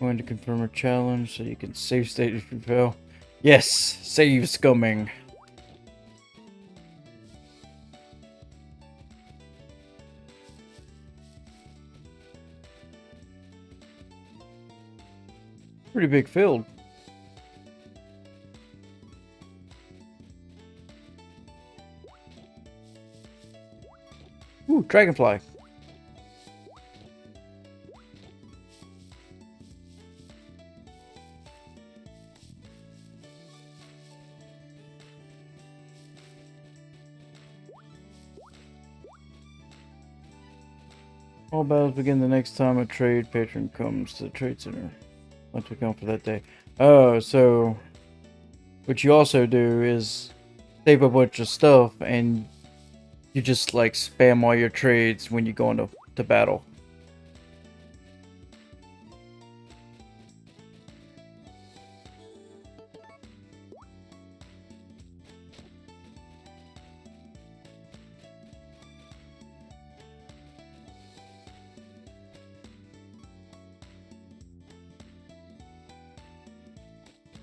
A: going to confirm a challenge so you can save state if you fail. Yes, save scumming. Pretty big field. Ooh, dragonfly. All battles begin the next time a trade patron comes to the trade center. Once we come for that day. Oh, so what you also do is save a bunch of stuff and you just like spam all your trades when you go into battle.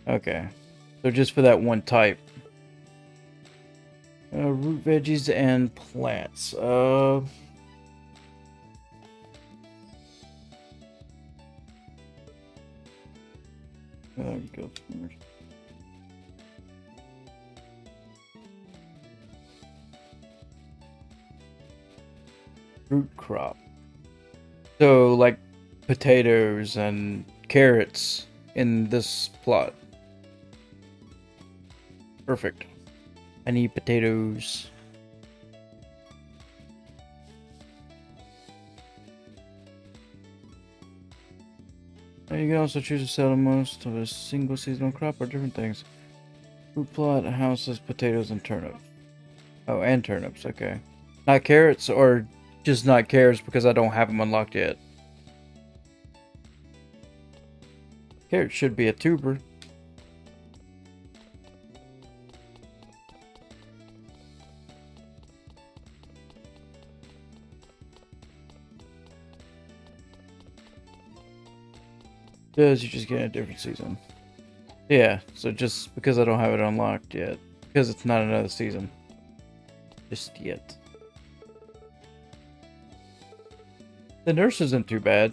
A: Okay. So just for that one type. Root veggies and plants. There we go. Root crop. So like potatoes and carrots in this plot. Perfect. I need potatoes. You can also choose to sell most of a single seasonal crop or different things. Fruit plot houses potatoes and turnips. Oh, and turnips, okay. Not carrots, or just not carrots because I don't have them unlocked yet? Carrot should be a tuber. Does you just get a different season? Yeah, so just because I don't have it unlocked yet. Because it's not another season. Just yet. The nurse isn't too bad.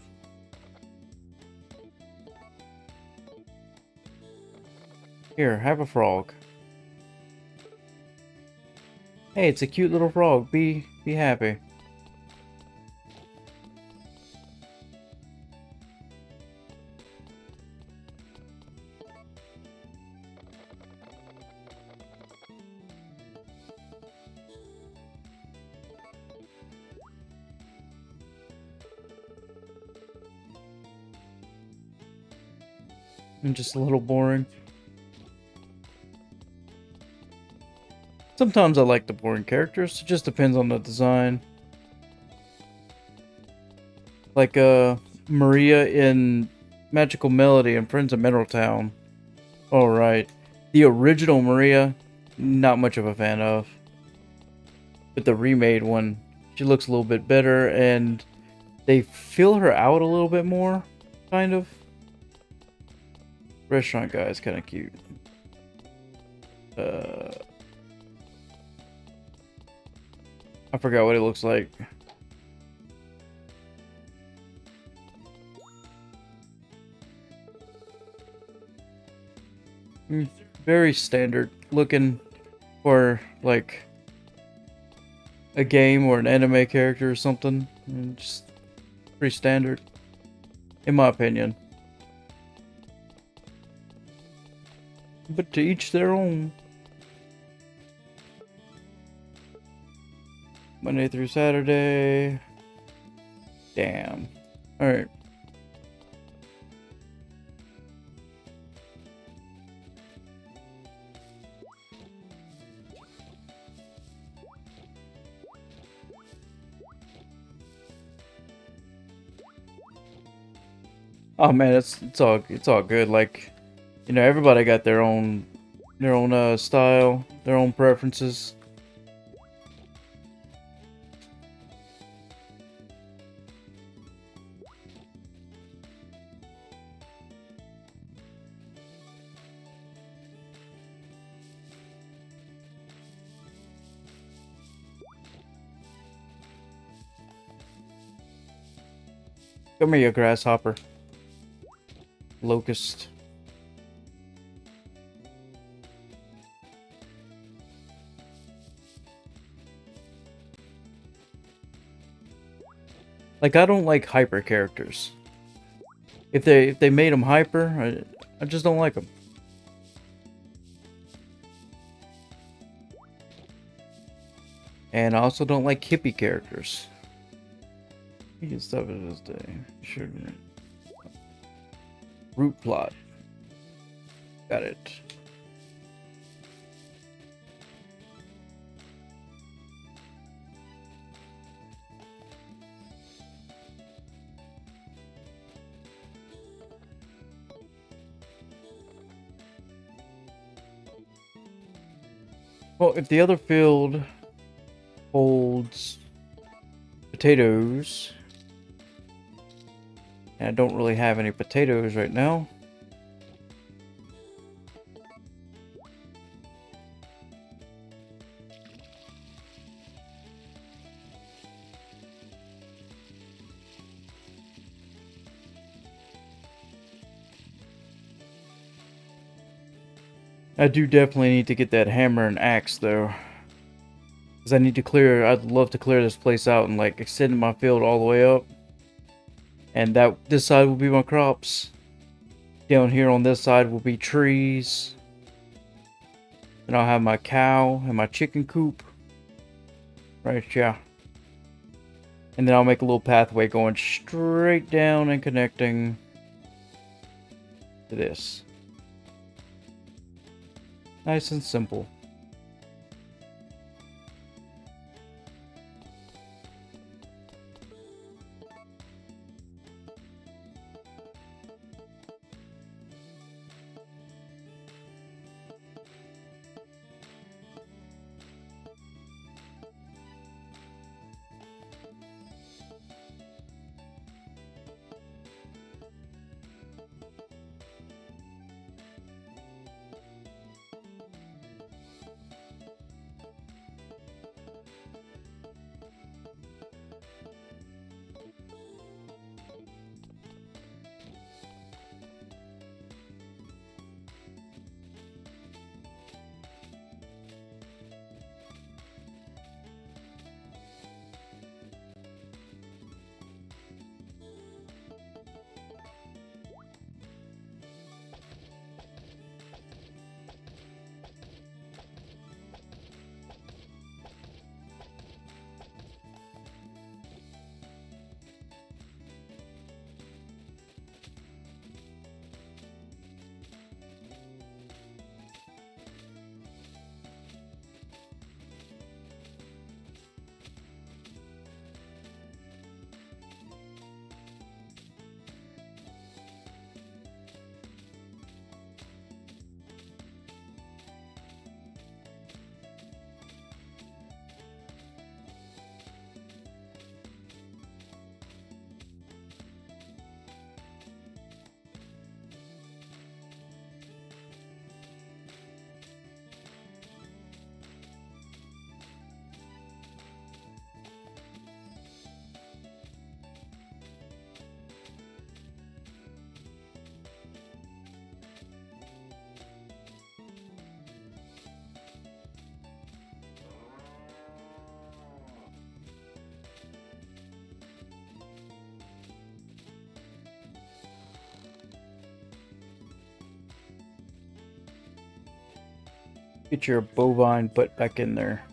A: Here, have a frog. Hey, it's a cute little frog. Be happy. And just a little boring. Sometimes I like the boring characters. It just depends on the design. Like Maria in Magical Melody and Friends of Mineral Town. Alright. The original Maria, not much of a fan of. But the remade one, she looks a little bit better and they fill her out a little bit more, kind of. Restaurant guy is kind of cute. I forgot what it looks like. Very standard looking for like a game or an anime character or something. Just pretty standard, in my opinion. But to each their own. Monday through Saturday. Damn. Alright. Oh man, it's all good. Like, you know, everybody got their own style, their own preferences. Come here, you grasshopper. Locust. Like, I don't like hyper characters. If they made them hyper, I just don't like them. And I also don't like hippie characters. You can stop it this day. Sure. Root plot. Got it. Well, if the other field holds potatoes, and I don't really have any potatoes right now. I do definitely need to get that hammer and axe though. Because I need to clear, I'd love to clear this place out and like extend my field all the way up. And this side will be my crops. Down here on this side will be trees. Then I'll have my cow and my chicken coop. Right, yeah. And then I'll make a little pathway going straight down and connecting to this. Nice and simple. Get your bovine butt back in there.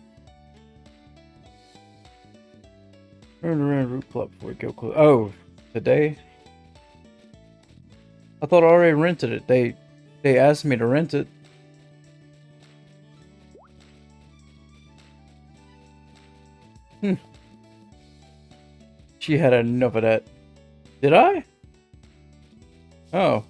A: Run around root plot before we go close. Oh, today? I thought I already rented it. They asked me to rent it. She had enough of that. Did I? Oh.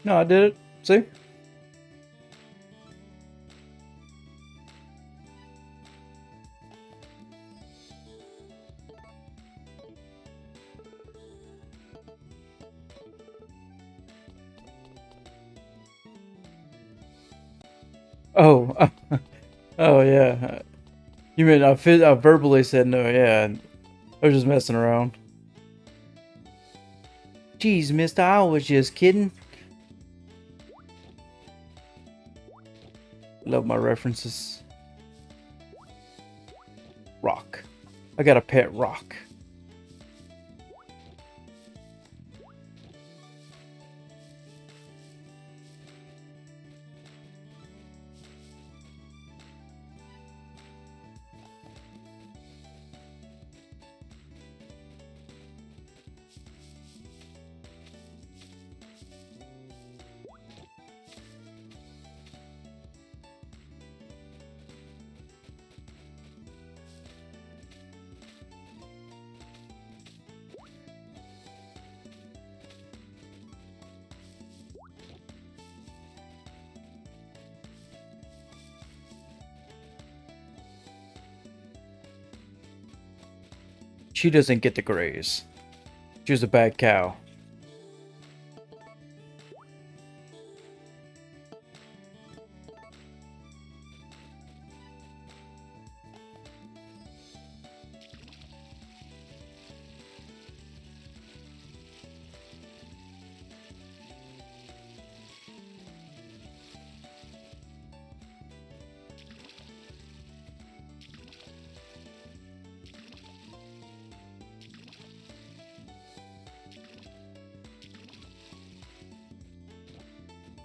A: No, I did it. See? Oh, oh yeah. You mean I verbally said no? Yeah, I was just messing around. Jeez, mister, I was just kidding. Love my references. Rock. I got a pet rock. She doesn't get to graze. She was a bad cow.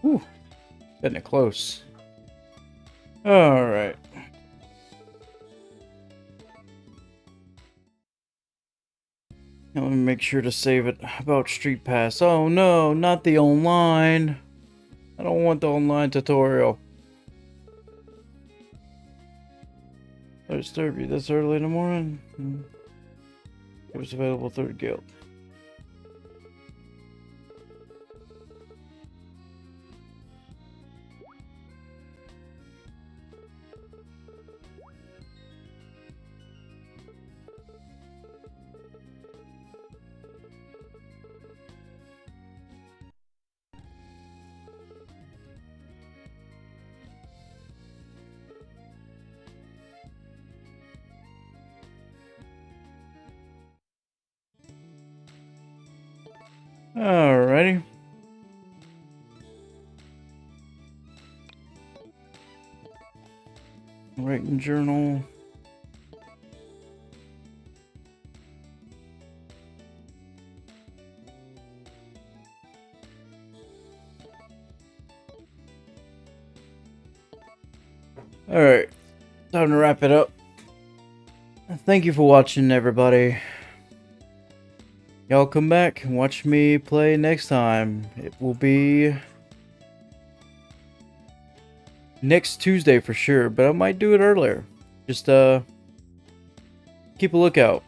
A: Whew. Getting it close. Alright. Now let me make sure to save it about Street Pass. Oh no, not the online. I don't want the online tutorial. I disturb you this early in the morning. It was available through Guild. Alrighty. Writing journal. Alright. Time to wrap it up. Thank you for watching, everybody. Y'all come back and watch me play next time. It will be next Tuesday for sure, but I might do it earlier. Just keep a lookout.